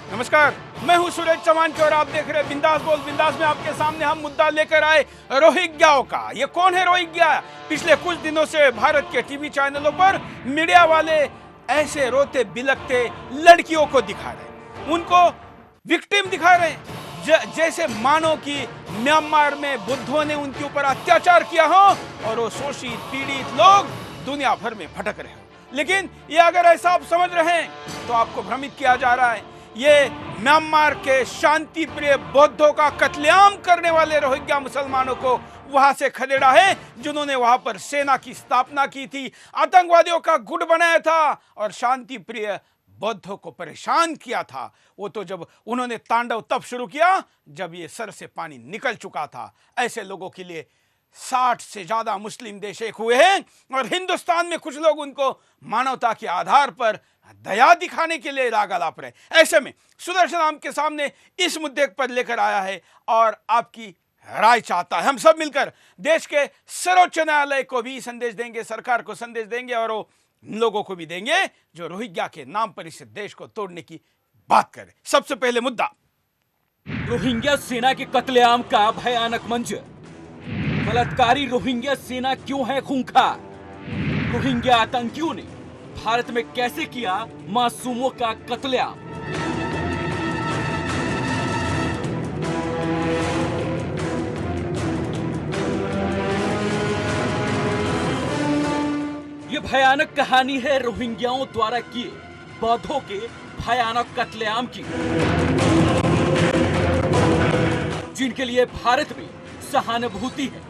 नमस्कार, मैं हूं सूरज चौहान और आप देख रहे हैं बिंदास बोल बिंदास में। आपके सामने हम मुद्दा लेकर आए रोहिंग्याओं का। ये कौन है रोहिंग्या? पिछले कुछ दिनों से भारत के टीवी चैनलों पर मीडिया वाले ऐसे रोते बिलखते लड़कियों को दिखा रहे, उनको विक्टिम दिखा रहे हैं, जैसे मानो कि म्यांमार में बुद्धों ने उनके ऊपर अत्याचार किया हो और वो शोषित पीड़ित लोग दुनिया भर में भटक रहे हो। लेकिन ये अगर ऐसा आप समझ रहे हैं तो आपको भ्रमित किया जा रहा है। ये म्यांमार के शांति प्रिय बौद्धों का कत्लेआम करने वाले रोहिंग्या मुसलमानों को वहां से खदेड़ा है, जिन्होंने वहां पर सेना की स्थापना की थी, आतंकवादियों का गुट बनाया था और शांति प्रिय बौद्धों को परेशान किया था। वो तो जब उन्होंने तांडव तब शुरू किया जब ये सर से पानी निकल चुका था। ऐसे लोगों के लिए 60 से ज्यादा मुस्लिम देश एक हुए हैं और हिंदुस्तान में कुछ लोग उनको मानवता के आधार पर दया दिखाने के लिए लागालाप रहे। ऐसे में सुदर्शन आपके सामने इस मुद्दे पर लेकर आया है और आपकी राय चाहता है। हम सब मिलकर देश के सर्वोच्च न्यायालय को भी संदेश देंगे, सरकार को संदेश देंगे और वो लोगों को भी देंगे जो रोहिंग्या के नाम पर इस देश को तोड़ने की बात करे। सबसे पहले मुद्दा रोहिंग्या सेना के कत्लेआम का भयानक मंजर। बलात्कारी रोहिंग्या सेना क्यों है खूंखार? रोहिंग्या आतंकियों ने भारत में कैसे किया मासूमों का कत्लेआम? ये भयानक कहानी है रोहिंग्याओं द्वारा किए बौद्धों के भयानक कत्लेआम की, जिनके लिए भारत में सहानुभूति है।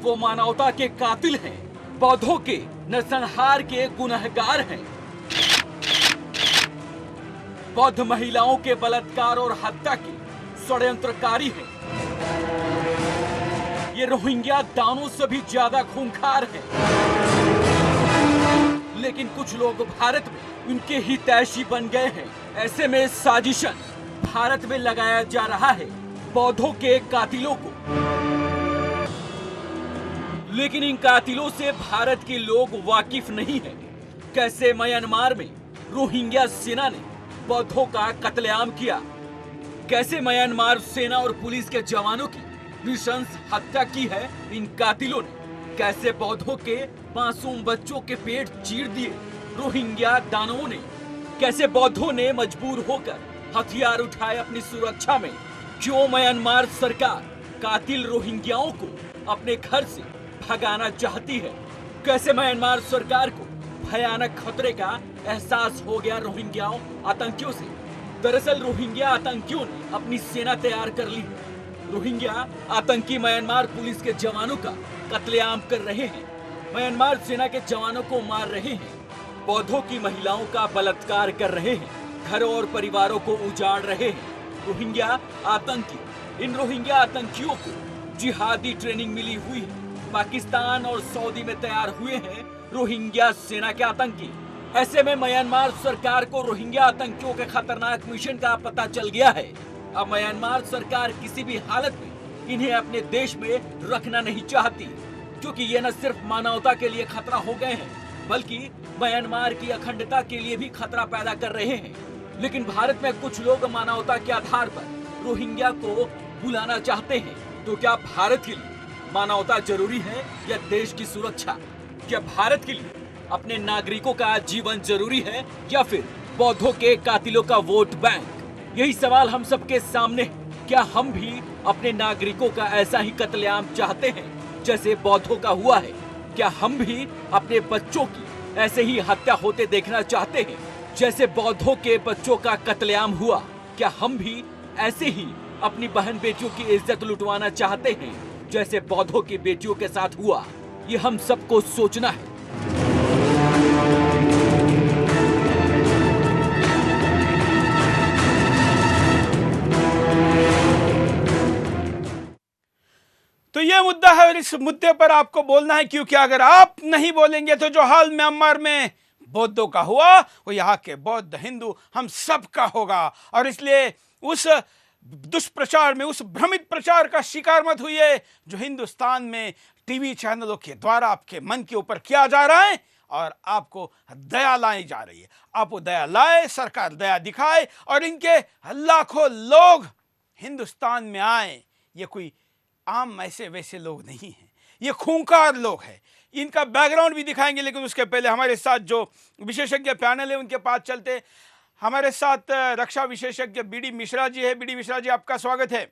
वो मानवता के कातिल हैं, बौद्धों के नरसंहार के गुनहगार हैं। बौद्ध महिलाओं के बलात्कार और हत्या के षड्यंत्रकारी हैं। ये रोहिंग्या दानों से भी ज्यादा खूंखार हैं। लेकिन कुछ लोग भारत में उनके हितैषी बन गए हैं। ऐसे में साजिशन भारत में लगाया जा रहा है बौद्धों के कातिलों को। लेकिन इन कातिलों से भारत के लोग वाकिफ नहीं है। कैसे म्यांमार में रोहिंग्या सेना ने बौद्धों का कत्लेआम किया, कैसे म्यांमार सेना और पुलिस के जवानों की नृशंस हत्या की है इन कातिलों ने, कैसे बौद्धों के मासूम बच्चों के पेट चीर दिए रोहिंग्या दानवों ने, कैसे बौद्धों ने मजबूर होकर हथियार उठाए अपनी सुरक्षा में। क्यों म्यांमार सरकार कातिल रोहिंग्याओं को अपने घर से भगाना चाहती है? कैसे म्यांमार सरकार को भयानक खतरे का एहसास हो गया रोहिंग्याओं आतंकियों से? दरअसल रोहिंग्या आतंकियों ने अपनी सेना तैयार कर ली है। रोहिंग्या आतंकी म्यांमार पुलिस के जवानों का कत्लेआम कर रहे हैं, म्यांमार सेना के जवानों को मार रहे हैं, बौद्धों की महिलाओं का बलात्कार कर रहे हैं, घरों और परिवारों को उजाड़ रहे हैं। रोहिंग्या आतंकी, इन रोहिंग्या आतंकियों को जिहादी ट्रेनिंग मिली हुई है। पाकिस्तान और सऊदी में तैयार हुए हैं रोहिंग्या सेना के आतंकी। ऐसे में म्यांमार सरकार को रोहिंग्या आतंकियों के खतरनाक मिशन का पता चल गया है। अब म्यांमार सरकार किसी भी हालत में इन्हें अपने देश में रखना नहीं चाहती, क्योंकि ये न सिर्फ मानवता के लिए खतरा हो गए हैं, बल्कि म्यांमार की अखंडता के लिए भी खतरा पैदा कर रहे हैं। लेकिन भारत में कुछ लोग मानवता के आधार पर रोहिंग्या को बुलाना चाहते हैं। तो क्या भारत के लिए मानवता जरूरी है या देश की सुरक्षा? क्या भारत के लिए अपने नागरिकों का जीवन जरूरी है या फिर बौद्धों के कातिलों का वोट बैंक? यही सवाल हम सबके सामने है। क्या हम भी अपने नागरिकों का ऐसा ही कत्लेआम चाहते हैं जैसे बौद्धों का हुआ है? क्या हम भी अपने बच्चों की ऐसे ही हत्या होते देखना चाहते हैं जैसे बौद्धों के बच्चों का कत्लेआम हुआ? क्या हम भी ऐसे ही अपनी बहन बेटियों की इज्जत लुटवाना चाहते हैं जैसे बौद्धों की बेटियों के साथ हुआ? ये हम सबको सोचना है। तो ये मुद्दा है और इस मुद्दे पर आपको बोलना है, क्योंकि अगर आप नहीं बोलेंगे तो जो हाल म्यांमार में बौद्धों का हुआ वो यहाँ के बौद्ध हिंदू हम सब का होगा। और इसलिए उस दुष्प्रचार में, उस भ्रमित प्रचार का शिकार मत हुई है जो हिंदुस्तान में टीवी चैनलों के द्वारा आपके मन के ऊपर किया जा रहा है। और आपको दया लाई जा रही है। आप वो दया लाए, सरकार दया दिखाए और इनके लाखों लोग हिंदुस्तान में आए। ये कोई आम ऐसे वैसे लोग नहीं हैं, ये खूंखार लोग हैं। इनका बैकग्राउंड भी दिखाएंगे, लेकिन उसके पहले हमारे साथ जो विशेषज्ञ पैनल है उनके पास चलते हैं। हमारे साथ रक्षा विशेषज्ञ बीडी मिश्रा जी है। बीडी मिश्रा जी, आपका स्वागत है।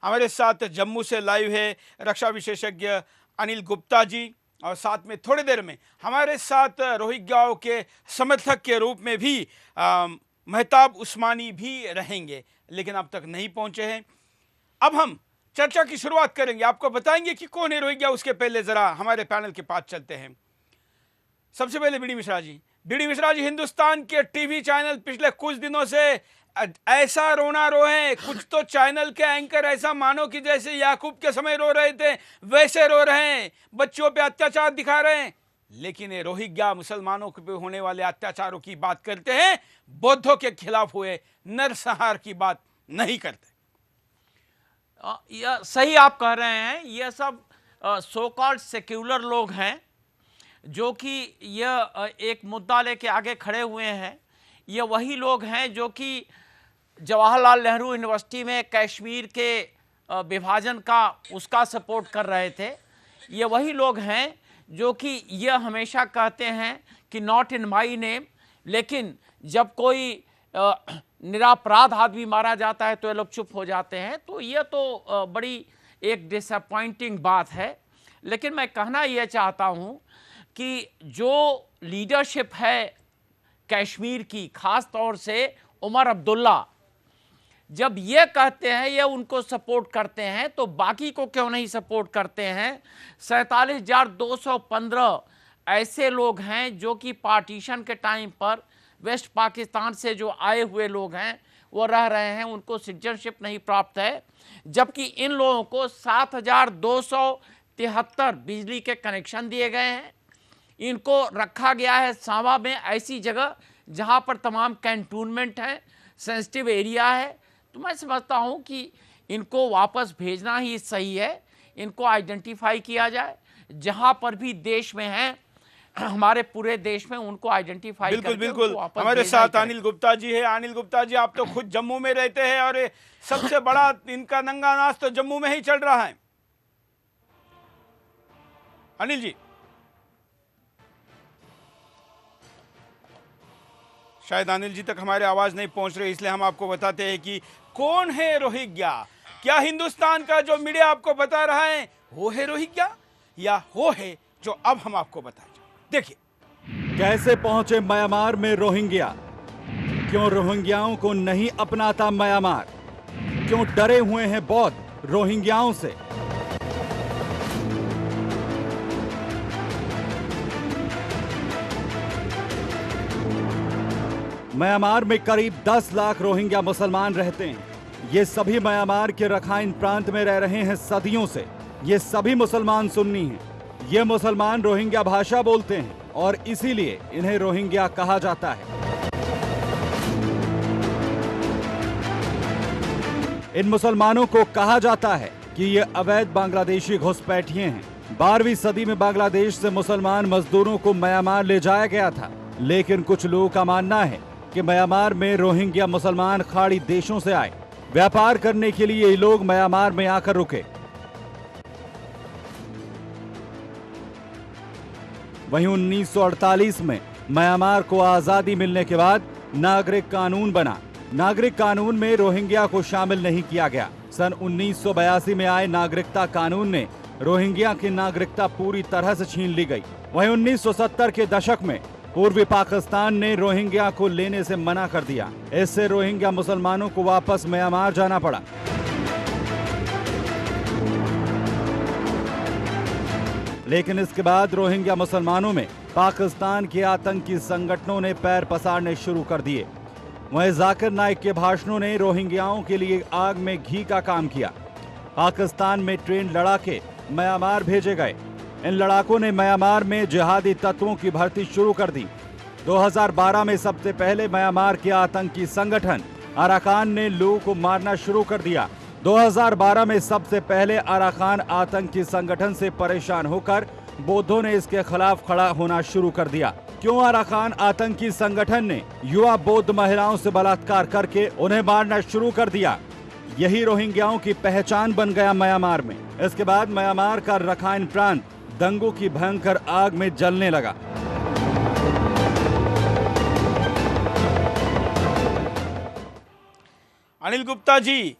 हमारे साथ जम्मू से लाइव है रक्षा विशेषज्ञ अनिल गुप्ता जी, और साथ में थोड़ी देर में हमारे साथ रोहिंग्याओं के समर्थक के रूप में भी महताब उस्मानी भी रहेंगे, लेकिन अब तक नहीं पहुंचे हैं। अब हम चर्चा की शुरुआत करेंगे, आपको बताएंगे कि कौन है रोहिंग्या। उसके पहले जरा हमारे पैनल के पास चलते हैं। सबसे पहले बीडी मिश्रा जी। बीडी मिश्रा जी, हिंदुस्तान के टीवी चैनल पिछले कुछ दिनों से ऐसा रोना रोए, कुछ तो चैनल के एंकर ऐसा मानो कि जैसे याकूब के समय रो रहे थे वैसे रो रहे हैं, बच्चों पे अत्याचार दिखा रहे हैं। लेकिन ये रोहिंग्या मुसलमानों पे होने वाले अत्याचारों की बात करते हैं, बौद्धों के खिलाफ हुए नरसंहार की बात नहीं करते। यह सही आप कह रहे हैं। यह सब सो कॉल्ड सेक्युलर लोग हैं जो कि यह एक मुद्दा लेके आगे खड़े हुए हैं। ये वही लोग हैं जो कि जवाहरलाल नेहरू यूनिवर्सिटी में कश्मीर के विभाजन का उसका सपोर्ट कर रहे थे। ये वही लोग हैं जो कि यह हमेशा कहते हैं कि नॉट इन माई नेम, लेकिन जब कोई निरपराध आदमी मारा जाता है तो ये लोग चुप हो जाते हैं। तो यह तो बड़ी एक डिसअपॉइंटिंग बात है। लेकिन मैं कहना यह चाहता हूँ कि जो लीडरशिप है कश्मीर की, ख़ास तौर से उमर अब्दुल्ला, जब ये कहते हैं, ये उनको सपोर्ट करते हैं, तो बाकी को क्यों नहीं सपोर्ट करते हैं। 47,215 ऐसे लोग हैं जो कि पार्टीशन के टाइम पर वेस्ट पाकिस्तान से जो आए हुए लोग हैं वो रह रहे हैं, उनको सिटीजनशिप नहीं प्राप्त है। जबकि इन लोगों को 7,273 बिजली के कनेक्शन दिए गए हैं। इनको रखा गया है सांबा में, ऐसी जगह जहां पर तमाम कैंटोनमेंट है, सेंसिटिव एरिया है। तो मैं समझता हूं कि इनको वापस भेजना ही सही है। इनको आइडेंटिफाई किया जाए, जहां पर भी देश में हैं, हमारे पूरे देश में उनको आइडेंटिफाई बिल्कुल बिल्कुल। हमारे साथ अनिल गुप्ता जी है। अनिल गुप्ता जी, आप तो खुद जम्मू में रहते हैं और सबसे बड़ा इनका नंगा नाच तो जम्मू में ही चल रहा है। अनिल जी, शायद अनिल जी तक हमारी आवाज नहीं पहुंच रही, इसलिए हम आपको बताते हैं कि कौन है रोहिंग्या। क्या हिंदुस्तान का जो मीडिया आपको बता रहा है वो है रोहिंग्या, या वो है जो अब हम आपको बताएं। देखिए कैसे पहुंचे म्यांमार में रोहिंग्या, क्यों रोहिंग्याओं को नहीं अपनाता म्यांमार, क्यों डरे हुए हैं बौद्ध रोहिंग्याओं से। म्यांमार में करीब 10 लाख रोहिंग्या मुसलमान रहते हैं। ये सभी म्यांमार के रखाइन प्रांत में रह रहे हैं सदियों से। ये सभी मुसलमान सुन्नी हैं। ये मुसलमान रोहिंग्या भाषा बोलते हैं और इसीलिए इन्हें रोहिंग्या कहा जाता है। इन मुसलमानों को कहा जाता है कि ये अवैध बांग्लादेशी घुसपैठिए हैं। 12वीं सदी में बांग्लादेश से मुसलमान मजदूरों को म्यांमार ले जाया गया था, लेकिन कुछ लोगों का मानना है कि म्यांमार में रोहिंग्या मुसलमान खाड़ी देशों से आए। व्यापार करने के लिए ये लोग म्यांमार में आकर रुके। वहीं 1948 में म्यांमार को आजादी मिलने के बाद नागरिक कानून बना। नागरिक कानून में रोहिंग्या को शामिल नहीं किया गया। सन 1982 में आए नागरिकता कानून ने रोहिंग्या की नागरिकता पूरी तरह से छीन ली गई। वहीं 1970 के दशक में पूर्वी पाकिस्तान ने रोहिंग्या को लेने से मना कर दिया। इससे रोहिंग्या मुसलमानों को वापस म्यांमार जाना पड़ा। लेकिन इसके बाद रोहिंग्या मुसलमानों में पाकिस्तान के आतंकी संगठनों ने पैर पसारने शुरू कर दिए। वहीं जाकिर नाइक के भाषणों ने रोहिंग्याओं के लिए आग में घी का काम किया। पाकिस्तान में ट्रेन लड़ाके म्यांमार भेजे गए। इन लड़ाकों ने म्यांमार में जिहादी तत्वों की भर्ती शुरू कर दी। 2012 में सबसे पहले म्यांमार के आतंकी संगठन अराकान ने लोगों को मारना शुरू कर दिया। 2012 में सबसे पहले अराकान आतंकी संगठन से परेशान होकर बौद्धों ने इसके खिलाफ खड़ा होना शुरू कर दिया। क्यों अराकान आतंकी संगठन ने युवा बौद्ध महिलाओं से बलात्कार करके उन्हें मारना शुरू कर दिया? यही रोहिंग्याओं की पहचान बन गया म्यांमार में। इसके बाद म्यांमार का रखाइन प्रांत दंगों की भयंकर आग में जलने लगा। अनिल गुप्ता जी,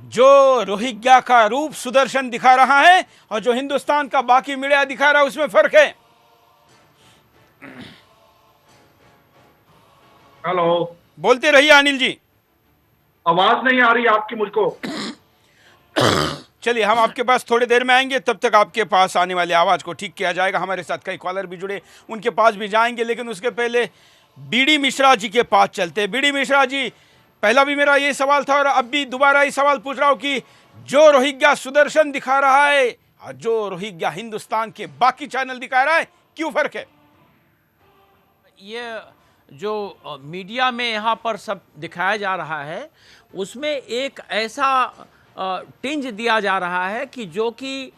जो रोहिंग्या का रूप सुदर्शन दिखा रहा है और जो हिंदुस्तान का बाकी मीडिया दिखा रहा है उसमें फर्क है। हेलो, बोलते रहिए अनिल जी। आवाज नहीं आ रही आपकी मुझको। चलिए, हम आपके पास थोड़ी देर में आएंगे, तब तक आपके पास आने वाली आवाज को ठीक किया जाएगा। हमारे साथ कई कॉलर भी जुड़े, उनके पास भी जाएंगे, लेकिन उसके पहले बीडी मिश्रा जी के पास चलते हैं। बीडी मिश्रा जी, पहला भी मेरा ये सवाल था और अब भी दोबारा ये सवाल पूछ रहा हूं कि जो रोहिंग्या सुदर्शन दिखा रहा है और जो रोहिंग्या हिंदुस्तान के बाकी चैनल दिखा रहा है, क्यों फर्क है? ये जो मीडिया में यहाँ पर सब दिखाया जा रहा है, उसमें एक ऐसा टिंज दिया जा रहा है कि जो कि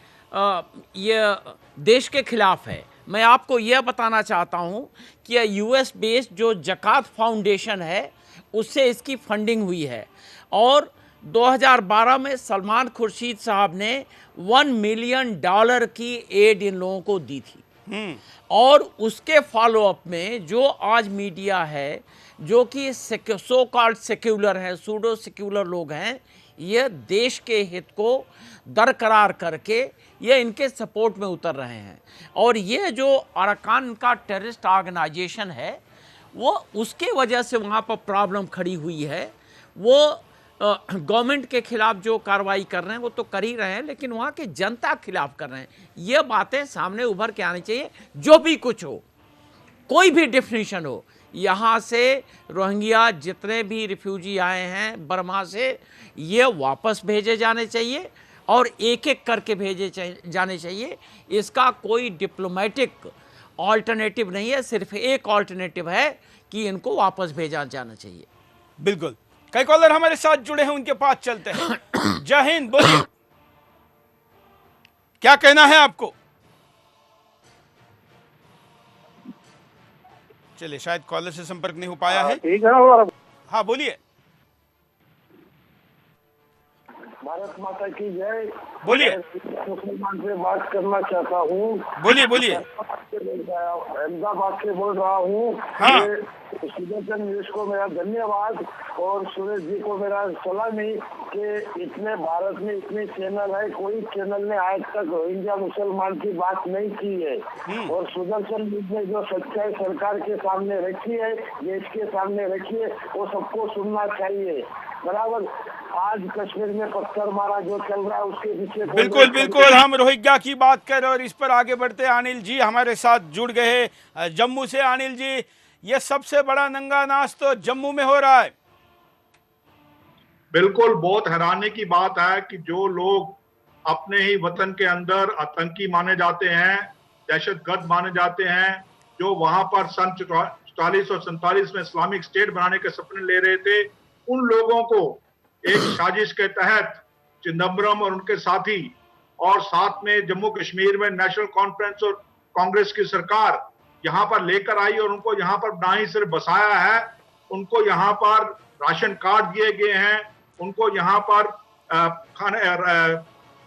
ये देश के खिलाफ है। मैं आपको यह बताना चाहता हूँ कि यह यूएस बेस्ड जो जकात फाउंडेशन है, उससे इसकी फंडिंग हुई है और 2012 में सलमान खुर्शीद साहब ने $1 मिलियन की एड इन लोगों को दी थी। और उसके फॉलोअप में जो आज मीडिया है, जो कि सो कॉल्ड सेक्युलर है, सूडो सेक्युलर लोग हैं, ये देश के हित को दरकरार करके ये इनके सपोर्ट में उतर रहे हैं। और ये जो अराकान का टेररिस्ट ऑर्गेनाइजेशन है, वो उसके वजह से वहाँ पर प्रॉब्लम खड़ी हुई है। वो गवर्नमेंट के खिलाफ जो कार्रवाई कर रहे हैं वो तो कर ही रहे हैं, लेकिन वहाँ के जनता खिलाफ कर रहे हैं। ये बातें सामने उभर के आनी चाहिए। जो भी कुछ हो, कोई भी डिफिनीशन हो, यहाँ से रोहिंग्या जितने भी रिफ्यूजी आए हैं बर्मा से, ये वापस भेजे जाने चाहिए और एक एक करके भेजे जाने चाहिए। इसका कोई डिप्लोमेटिक ऑल्टरनेटिव नहीं है, सिर्फ एक ऑल्टरनेटिव है कि इनको वापस भेजा जाना चाहिए। बिल्कुल। कई कॉलर हमारे साथ जुड़े हैं, उनके पास चलते हैं। जय हिंद, बोलिए, क्या कहना है आपको? चलिए, शायद कॉलर से संपर्क नहीं हो पाया है। ठीक है। हाँ, बोलिए। भारत माता की जय। बोलिए। मुसलमान से बात करना चाहता हूँ। बोलिए बोलिए। अहमदाबाद से बोल रहा हूँ। हाँ। सुदर्शन न्यूज को मेरा धन्यवाद और सुरेश जी को मेरा सलामी कि इतने भारत में इतने चैनल है, कोई चैनल ने आज तक रोहिंग्या मुसलमान की बात नहीं की है। और सुदर्शन न्यूज ने जो सच्चाई सरकार के सामने रखी है, देश के सामने रखी है, वो सबको सुनना चाहिए। बराबर। आज कश्मीर में पत्थर मारा जो चल रहा है, उसके पीछे बिल्कुल बिल्कुल, हम रोहिंग्या की बात कर रहे और इस पर आगे बढ़ते हैं। अनिल जी हमारे साथ जुड़ गए जम्मू से। अनिल जी, ये सबसे बड़ा नंगा नाच तो जम्मू में हो रहा है। बिल्कुल, बहुत हैरानी की बात है कि जो लोग अपने ही वतन के अंदर आतंकी माने जाते हैं, दहशतगर्द माने जाते हैं, जो वहां पर सन 44 और 47 में इस्लामिक स्टेट बनाने के सपने ले रहे थे, उन लोगों को एक साजिश के तहत चिदम्बरम और उनके साथी और साथ में जम्मू कश्मीर में नेशनल कॉन्फ्रेंस और कांग्रेस की सरकार यहाँ पर लेकर आई और उनको यहाँ पर ना ही सिर्फ बसाया है, उनको यहाँ पर राशन कार्ड दिए गए हैं, उनको यहाँ पर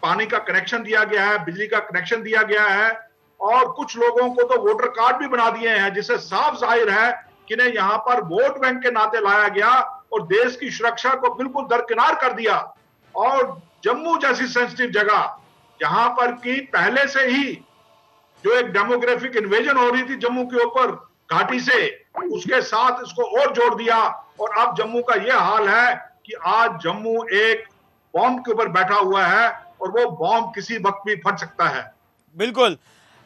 पानी का कनेक्शन दिया गया है, बिजली का कनेक्शन दिया गया है और कुछ लोगों को तो वोटर कार्ड भी बना दिए हैं, जिससे साफ जाहिर है कि इन्हें यहाँ पर वोट बैंक के नाते लाया गया और देश की सुरक्षा को बिल्कुल दरकिनार कर दिया। और जम्मू जैसी सेंसिटिव जगह जहां पर कि पहले से ही जो एक डेमोग्राफिक इन्वेजन हो रही थी जम्मू के ऊपर घाटी से, उसके साथ इसको और जोड़ दिया और अब जम्मू का यह हाल है कि आज जम्मू एक बॉम्ब के ऊपर बैठा हुआ है और वो बॉम्ब किसी वक्त भी फट सकता है। बिल्कुल।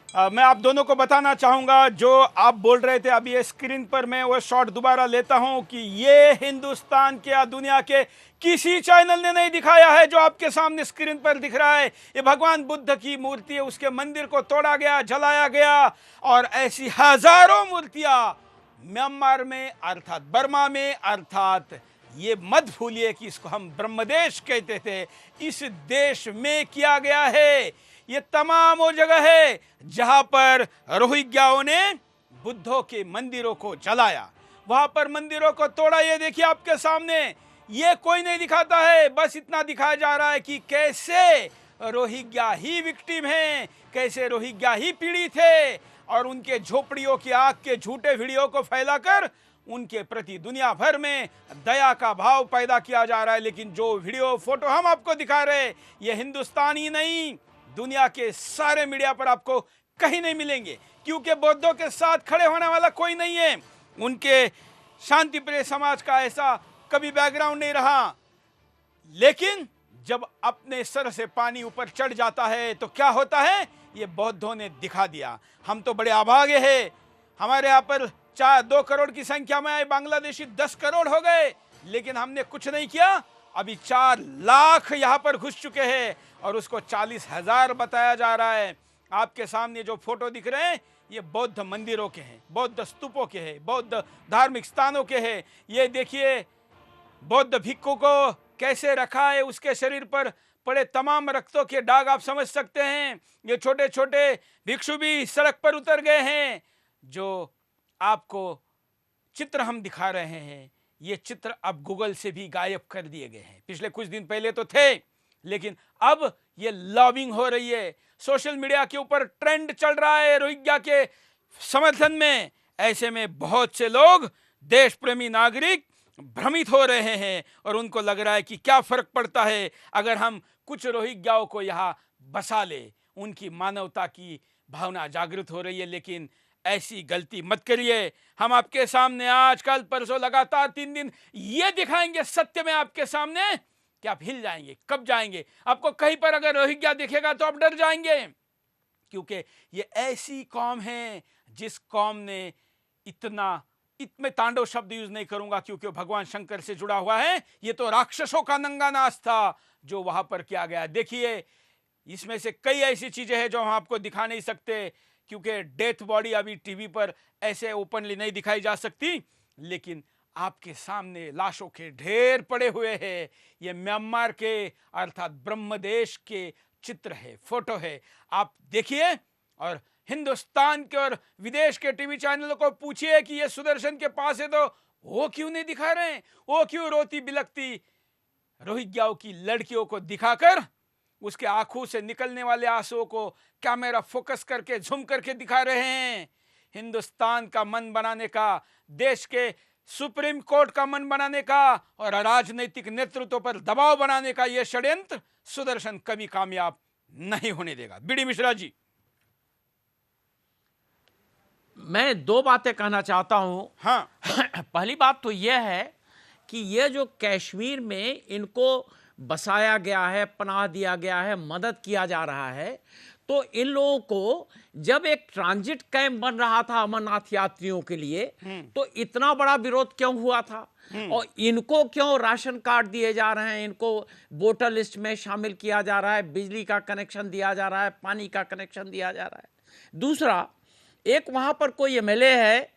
मैं आप दोनों को बताना चाहूंगा, जो आप बोल रहे थे अभी ये स्क्रीन पर, मैं वो शॉट दोबारा लेता हूं कि ये हिंदुस्तान के या दुनिया के किसी चैनल ने नहीं दिखाया है जो आपके सामने स्क्रीन पर दिख रहा है। ये भगवान बुद्ध की मूर्ति है, उसके मंदिर को तोड़ा गया, जलाया गया और ऐसी हजारों मूर्तियां म्यांमार में अर्थात बर्मा में, अर्थात ये मत भूलिए कि इसको हम ब्रह्मदेश कहते थे, इस देश में किया गया है। ये तमाम वो जगह है जहां पर रोहिंग्याओं ने बुद्धों के मंदिरों को जलाया, वहां पर मंदिरों को तोड़ा। ये देखिए आपके सामने, ये कोई नहीं दिखाता है, बस इतना दिखाया जा रहा है कि कैसे रोहिंग्या ही विक्टिम हैं, कैसे रोहिंग्या ही पीड़ित है, और उनके झोपड़ियों की आग के झूठे वीडियो को फैलाकर उनके प्रति दुनिया भर में दया का भाव पैदा किया जा रहा है। लेकिन जो वीडियो फोटो हम आपको दिखा रहे हैं, ये हिंदुस्तान ही नहीं, दुनिया के सारे मीडिया पर आपको कहीं नहीं मिलेंगे, क्योंकि बौद्धों के साथ खड़े होने वाला कोई नहीं है। उनके शांति प्रिय समाज का ऐसा कभी बैकग्राउंड नहीं रहा। लेकिन जब अपने सर से पानी ऊपर चढ़ जाता है तो क्या होता है, ये बौद्धों ने दिखा दिया। हम तो बड़े अभागे हैं, हमारे यहाँ पर 2 करोड़ की संख्या में आए बांग्लादेशी 10 करोड़ हो गए, लेकिन हमने कुछ नहीं किया। अभी 4 लाख यहाँ पर घुस चुके हैं और उसको 40,000 बताया जा रहा है। आपके सामने जो फोटो दिख रहे हैं ये बौद्ध मंदिरों के हैं, बौद्ध स्तूपों के हैं, बौद्ध धार्मिक स्थानों के हैं। ये देखिए बौद्ध भिक्खु को कैसे रखा है, उसके शरीर पर पड़े तमाम रक्तों के दाग आप समझ सकते हैं। ये छोटे छोटे भिक्षु भी सड़क पर उतर गए हैं। जो आपको चित्र हम दिखा रहे हैं, ये चित्र अब गूगल से भी गायब कर दिए गए हैं। पिछले कुछ दिन पहले तो थे, लेकिन अब ये लॉबिंग हो रही है, सोशल मीडिया के ऊपर ट्रेंड चल रहा है रोहिंग्या के समर्थन में। ऐसे में बहुत से लोग, देश प्रेमी नागरिक भ्रमित हो रहे हैं और उनको लग रहा है कि क्या फर्क पड़ता है अगर हम कुछ रोहिंग्याओं को यहाँ बसा ले। उनकी मानवता की भावना जागृत हो रही है, लेकिन ऐसी गलती मत करिए। हम आपके सामने आज कल परसों लगातार 3 दिन ये दिखाएंगे सत्य में आपके सामने कि आप हिल जाएंगे, कब जाएंगे। आपको कहीं पर अगर रोहिंग्या दिखेगा तो आप डर जाएंगे, क्योंकि ये ऐसी कौम है जिस कौम ने इतने तांडव शब्द यूज नहीं करूंगा क्योंकि वो भगवान शंकर से जुड़ा हुआ है। ये तो राक्षसों का नंगा नाच था जो वहां पर किया गया। देखिए इसमें से कई ऐसी चीजें हैं जो हम आपको दिखा नहीं सकते, क्योंकि डेथ बॉडी अभी टीवी पर ऐसे ओपनली नहीं दिखाई जा सकती, लेकिन आपके सामने लाशों के ढेर पड़े हुए हैं। ये म्यांमार के अर्थात ब्रह्मदेश के चित्र है, फोटो है। आप देखिए और हिंदुस्तान के और विदेश के टीवी चैनलों को पूछिए कि ये सुदर्शन के पास है तो वो क्यों नहीं दिखा रहे हैं, वो क्यों रोती बिलखती रोहिंग्याओं की लड़कियों को दिखाकर उसके आंखों से निकलने वाले आंसुओं को कैमरा फोकस करके झूम करके दिखा रहे हैं। हिंदुस्तान का मन बनाने का, देश के सुप्रीम कोर्ट का मन बनाने का और राजनीतिक नेतृत्व पर दबाव बनाने का यह षड्यंत्र सुदर्शन कभी कामयाब नहीं होने देगा। बीडी मिश्रा जी, मैं 2 बातें कहना चाहता हूं। हाँ पहली बात तो यह है कि यह जो कश्मीर में इनको बसाया गया है, पनाह दिया गया है, मदद किया जा रहा है, तो इन लोगों को जब एक ट्रांजिट कैंप बन रहा था अमरनाथ यात्रियों के लिए, तो इतना बड़ा विरोध क्यों हुआ था? और इनको क्यों राशन कार्ड दिए जा रहे हैं, इनको वोटर लिस्ट में शामिल किया जा रहा है, बिजली का कनेक्शन दिया जा रहा है, पानी का कनेक्शन दिया जा रहा है। दूसरा, एक वहाँ पर कोई एमएलए है,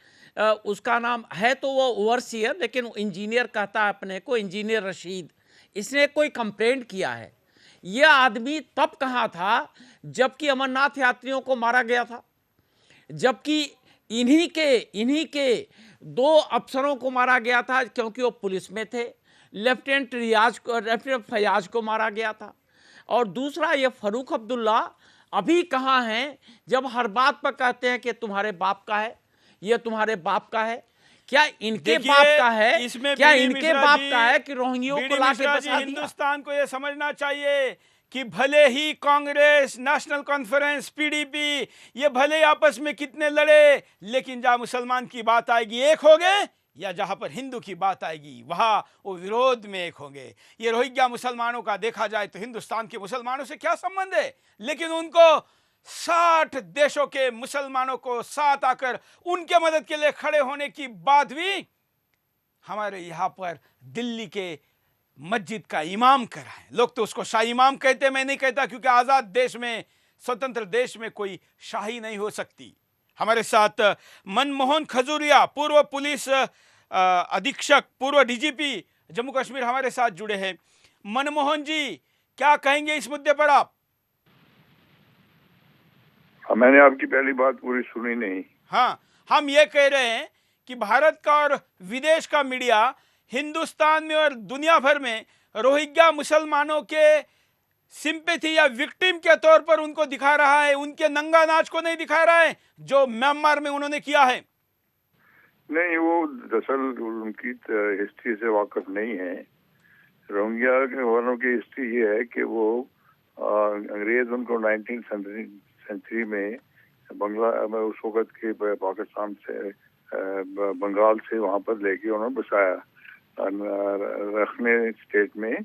उसका नाम है तो वो ओवरसीयर, लेकिन इंजीनियर कहता है अपने को, इंजीनियर रशीद। इसने कोई कंप्लेंट किया है। यह आदमी तब कहाँ था जबकि अमरनाथ यात्रियों को मारा गया था, जबकि इन्हीं के 2 अफसरों को मारा गया था क्योंकि वो पुलिस में थे। लेफ्टिनेंट फयाज को मारा गया था। और दूसरा, ये फारूक अब्दुल्ला अभी कहाँ हैं जब हर बात पर कहते हैं कि तुम्हारे बाप का है, ये तुम्हारे बाप का है। क्या इनके बाप का है? इसमें क्या इनके बाप का है कि रोहिंग्यों को लाके बसा दिया? हिंदुस्तान को यह समझना चाहिए कि भले ही कांग्रेस, नेशनल कॉन्फ्रेंस, पीडीपी ये भले आपस में कितने लड़े, लेकिन जहां मुसलमान की बात आएगी एक हो गए, या जहां पर हिंदू की बात आएगी वहां वो विरोध में एक होंगे। ये रोहिंग्या मुसलमानों का देखा जाए तो हिंदुस्तान के मुसलमानों से क्या संबंध है, लेकिन उनको 60 देशों के मुसलमानों को साथ आकर उनके मदद के लिए खड़े होने की बात भी हमारे यहाँ पर दिल्ली के मस्जिद का इमाम कर रहा है। लोग तो उसको शाही इमाम कहते, मैं नहीं कहता, क्योंकि आजाद देश में, स्वतंत्र देश में कोई शाही नहीं हो सकती। हमारे साथ मनमोहन खजूरिया, पूर्व पुलिस अधीक्षक, पूर्व डीजीपी जम्मू कश्मीर, हमारे साथ जुड़े हैं। मनमोहन जी, क्या कहेंगे इस मुद्दे पर आप? मैंने आपकी पहली बात पूरी सुनी नहीं। हाँ, हम ये कह रहे हैं कि भारत का और विदेश का मीडिया हिंदुस्तान में और दुनिया भर में रोहिंग्या मुसलमानों के सिंपैथी या विक्टिम के तौर पर उनको दिखा रहा है, उनके नंगा नाच को नहीं दिखा रहा है जो म्यांमार में उन्होंने किया है। नहीं, वो दरअसल उनकी हिस्ट्री से वाकिफ नहीं है। रोहिंग्या के वालों की हिस्ट्री ये है कि वो अंग्रेज उनको 19th सेंचुरी में उस वक़्त के पाकिस्तान से बंगाल से वहाँ पर लेके उन्होंने बसाया रखने स्टेट में,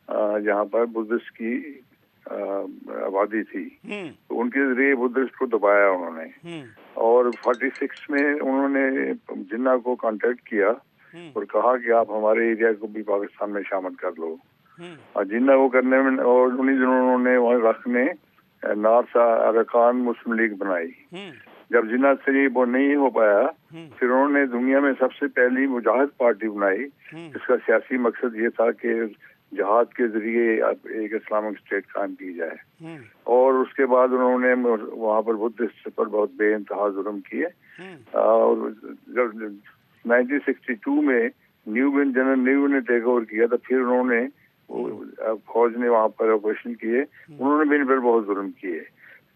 जहाँ पर बुद्धिस्ट की आबादी थी। तो उनके जरिए बुद्धिस्ट को दबाया उन्होंने, और 46 में उन्होंने जिन्ना को कांटेक्ट किया और कहा कि आप हमारे एरिया को भी पाकिस्तान में शामिल कर लो। और जिन्ना को करने में, और उन्हीं दिनों उन्होंने वहाँ रखने नॉर्थ अरकान मुस्लिम लीग बनाई। जब जिन्ना से वो नहीं हो पाया, फिर उन्होंने दुनिया में सबसे पहली मुजाहिद पार्टी बनाई, जिसका सियासी मकसद ये था कि जहाद के जरिए एक इस्लामिक स्टेट कायम की जाए। और उसके बाद उन्होंने वहाँ पर बुद्धिस्ट पर बहुत बेइंतहा जुल्म किए। और जब 1962 में जनरल न्यू ने टेक ओवर किया, तो फिर उन्होंने फौज ने वहाँ पर ऑपरेशन किए, उन्होंने भी इन पर बहुत जुल्म किए।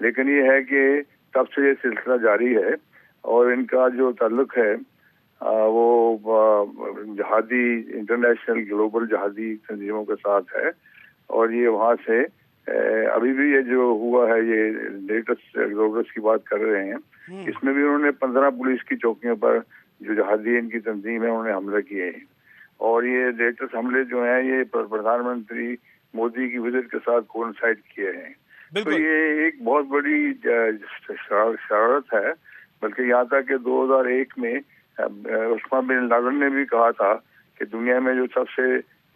लेकिन ये है कि तब से ये सिलसिला जारी है, और इनका जो ताल्लुक है वो जहादी इंटरनेशनल ग्लोबल जहादी तंजीमों के साथ है। और ये वहाँ से अभी भी ये जो हुआ है, ये लेटेस्ट एक्सोडस की बात कर रहे हैं, इसमें भी उन्होंने 15 पुलिस की चौकियों पर जो जहादी इनकी तंजीम है उन्होंने हमले किए हैं। और ये लेटेस्ट हमले जो हैं ये प्रधानमंत्री मोदी की विजिट के साथ कोइंसाइड किए हैं। तो ये एक बहुत बड़ी शरारत है। बल्कि यहाँ तक कि 2001 में उस्मा बिन लादेन ने भी कहा था कि दुनिया में जो सबसे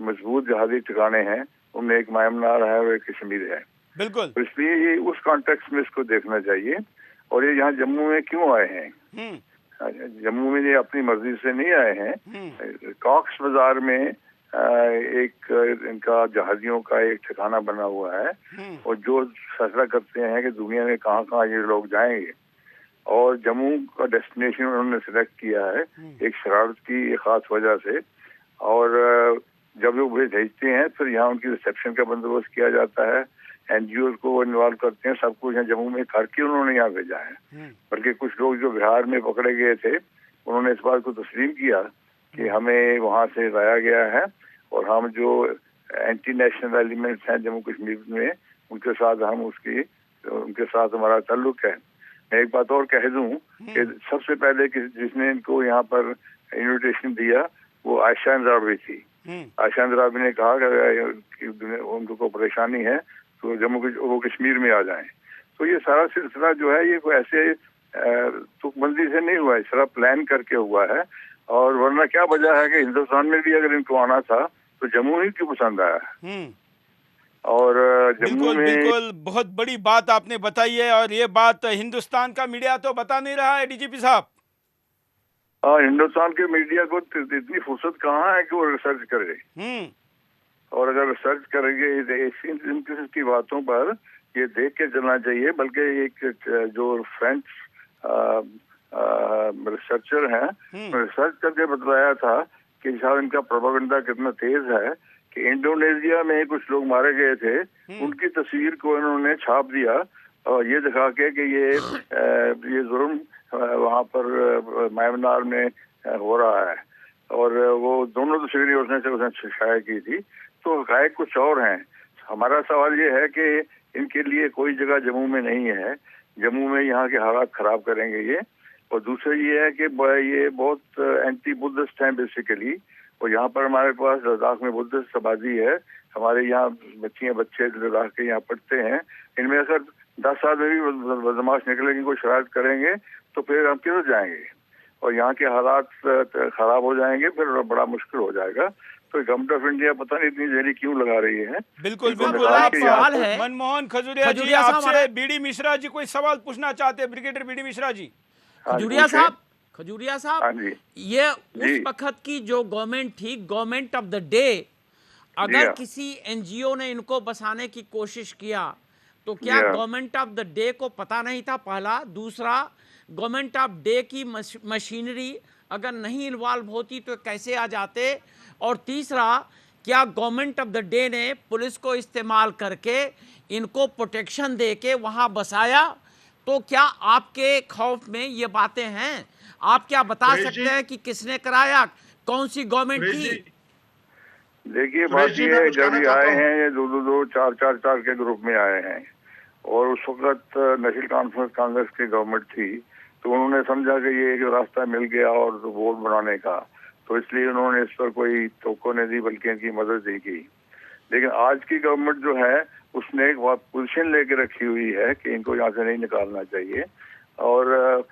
मजबूत जहादी ठिकाने हैं उनमें एक म्यांमार है और एक कश्मीर है। बिल्कुल। तो इसलिए ये उस कॉन्टेक्स्ट में इसको देखना चाहिए। और ये यहाँ जम्मू में क्यों आए हैं? जम्मू में ये अपनी मर्जी से नहीं आए हैं। कॉक्स बाजार में एक इनका जहादियों का एक ठिकाना बना हुआ है, और जो फैसला करते हैं कि दुनिया में कहाँ कहाँ ये लोग जाएंगे। और जम्मू का डेस्टिनेशन उन्होंने सिलेक्ट किया है एक शरारत की खास वजह से। और जब वो भेजते हैं फिर यहाँ उनकी रिसेप्शन का बंदोबस्त किया जाता है, एनजीओ को इन्वॉल्व करते हैं, सब कुछ यहाँ जम्मू में करके उन्होंने यहाँ भेजा है। बल्कि कुछ लोग जो बिहार में पकड़े गए थे उन्होंने इस बात को तस्लीम किया कि हमें वहाँ से लाया गया है, और हम जो एंटी नेशनल एलिमेंट्स हैं जम्मू कश्मीर में उनके साथ हमारा ताल्लुक है। मैं एक बात और कह दूं कि सबसे पहले जिसने इनको यहाँ पर इन्विटेशन दिया वो आयशा अंद्राबी थी। आयशा अंद्राबी ने कहा कि उनको परेशानी है तो वो कश्मीर में आ जाएं। तो ये सारा सिलसिला जो है ये कोई ऐसे तुकबंदी से नहीं हुआ है, सारा प्लान करके हुआ है। और वरना क्या वजह है कि हिंदुस्तान में भी अगर इनको आना था तो जम्मू ही क्यों पसंद आया? और जम्मू में बिल्कुल बहुत बड़ी बात आपने बताई है, और ये बात हिंदुस्तान का मीडिया तो बता नहीं रहा है डीजीपी साहब। हिंदुस्तान के मीडिया को इतनी फुर्सत कहाँ है कि वो रिसर्च करे। और अगर रिसर्च करेंगे इन किस्म की बातों पर ये देख के चलना चाहिए। बल्कि एक जो फ्रेंच रिसर्चर हैं रिसर्च करके बतलाया था कि शायद इनका प्रोपेगेंडा कितना तेज है कि इंडोनेशिया में कुछ लोग मारे गए थे, उनकी तस्वीर को इन्होंने छाप दिया और ये दिखा के कि ये जुर्म वहाँ पर म्यांमार में हो रहा है। और वो दोनों तस्वीरें उसने शाया की थी। तो हक़ाइक़ कुछ और हैं। हमारा सवाल ये है कि इनके लिए कोई जगह जम्मू में नहीं है। जम्मू में यहाँ के हालात खराब करेंगे ये। और दूसरा ये है कि ये बहुत एंटी बुद्धिस्ट हैं बेसिकली। और यहाँ पर हमारे पास लद्दाख में बुद्धिस्ट आबादी है। हमारे यहाँ बच्चे लद्दाख के यहाँ पढ़ते हैं। इनमें अगर 10 साल में भी बदमाश निकलेंगे, कोई शरारत करेंगे तो फिर हम किधर जाएंगे? और यहाँ के हालात खराब हो जाएंगे, फिर बड़ा मुश्किल हो जाएगा। तो गवर्नमेंट ऑफ इंडिया पता नहीं इतनी देरी क्यों लगा रही है। बिल्कुल बिल्कुल। आप सवाल है मनमोहन खजुरिया जी, आपसे बीडी मिश्रा जी कोई सवाल पूछना चाहते हैं। Brigadier BD Mishra ji. खजुरिया साहब, ये उस वक्त की जो गवर्नमेंट थी, गवर्नमेंट ऑफ द डे, अगर किसी एनजीओ ने इनको बसाने की कोशिश किया तो क्या Yeah. Government of the day को पता नहीं था? पहला। दूसरा, गवर्नमेंट ऑफ डे की मशीनरी अगर नहीं इन्वॉल्व होती तो कैसे आ जाते? और तीसरा, क्या गवर्नमेंट ऑफ द डे ने पुलिस को इस्तेमाल करके इनको प्रोटेक्शन दे के वहाँ बसाया? तो क्या आपके खौफ में ये बातें हैं? आप क्या बता सुरेश सकते जी। हैं कि किसने कराया, कौन सी गवर्नमेंट सुरेश थी? जी, देखिए, सुरेश बात जी, ये मैं है, कुछ जब कहना ये चाहता आए हूं। हैं, ये दो चार के ग्रुप में आए हैं, और उस वक्त नेशनल कॉन्फ्रेंस कांग्रेस की गवर्नमेंट थी, तो उन्होंने समझा कि ये एक रास्ता मिल गया और वोट बनाने का, तो इसलिए उन्होंने इस पर कोई टोको नहीं दी, बल्कि इनकी मदद ही की। लेकिन आज की गवर्नमेंट जो है, उसने एक पोजीशन लेके रखी हुई है कि इनको यहाँ से नहीं निकालना चाहिए, और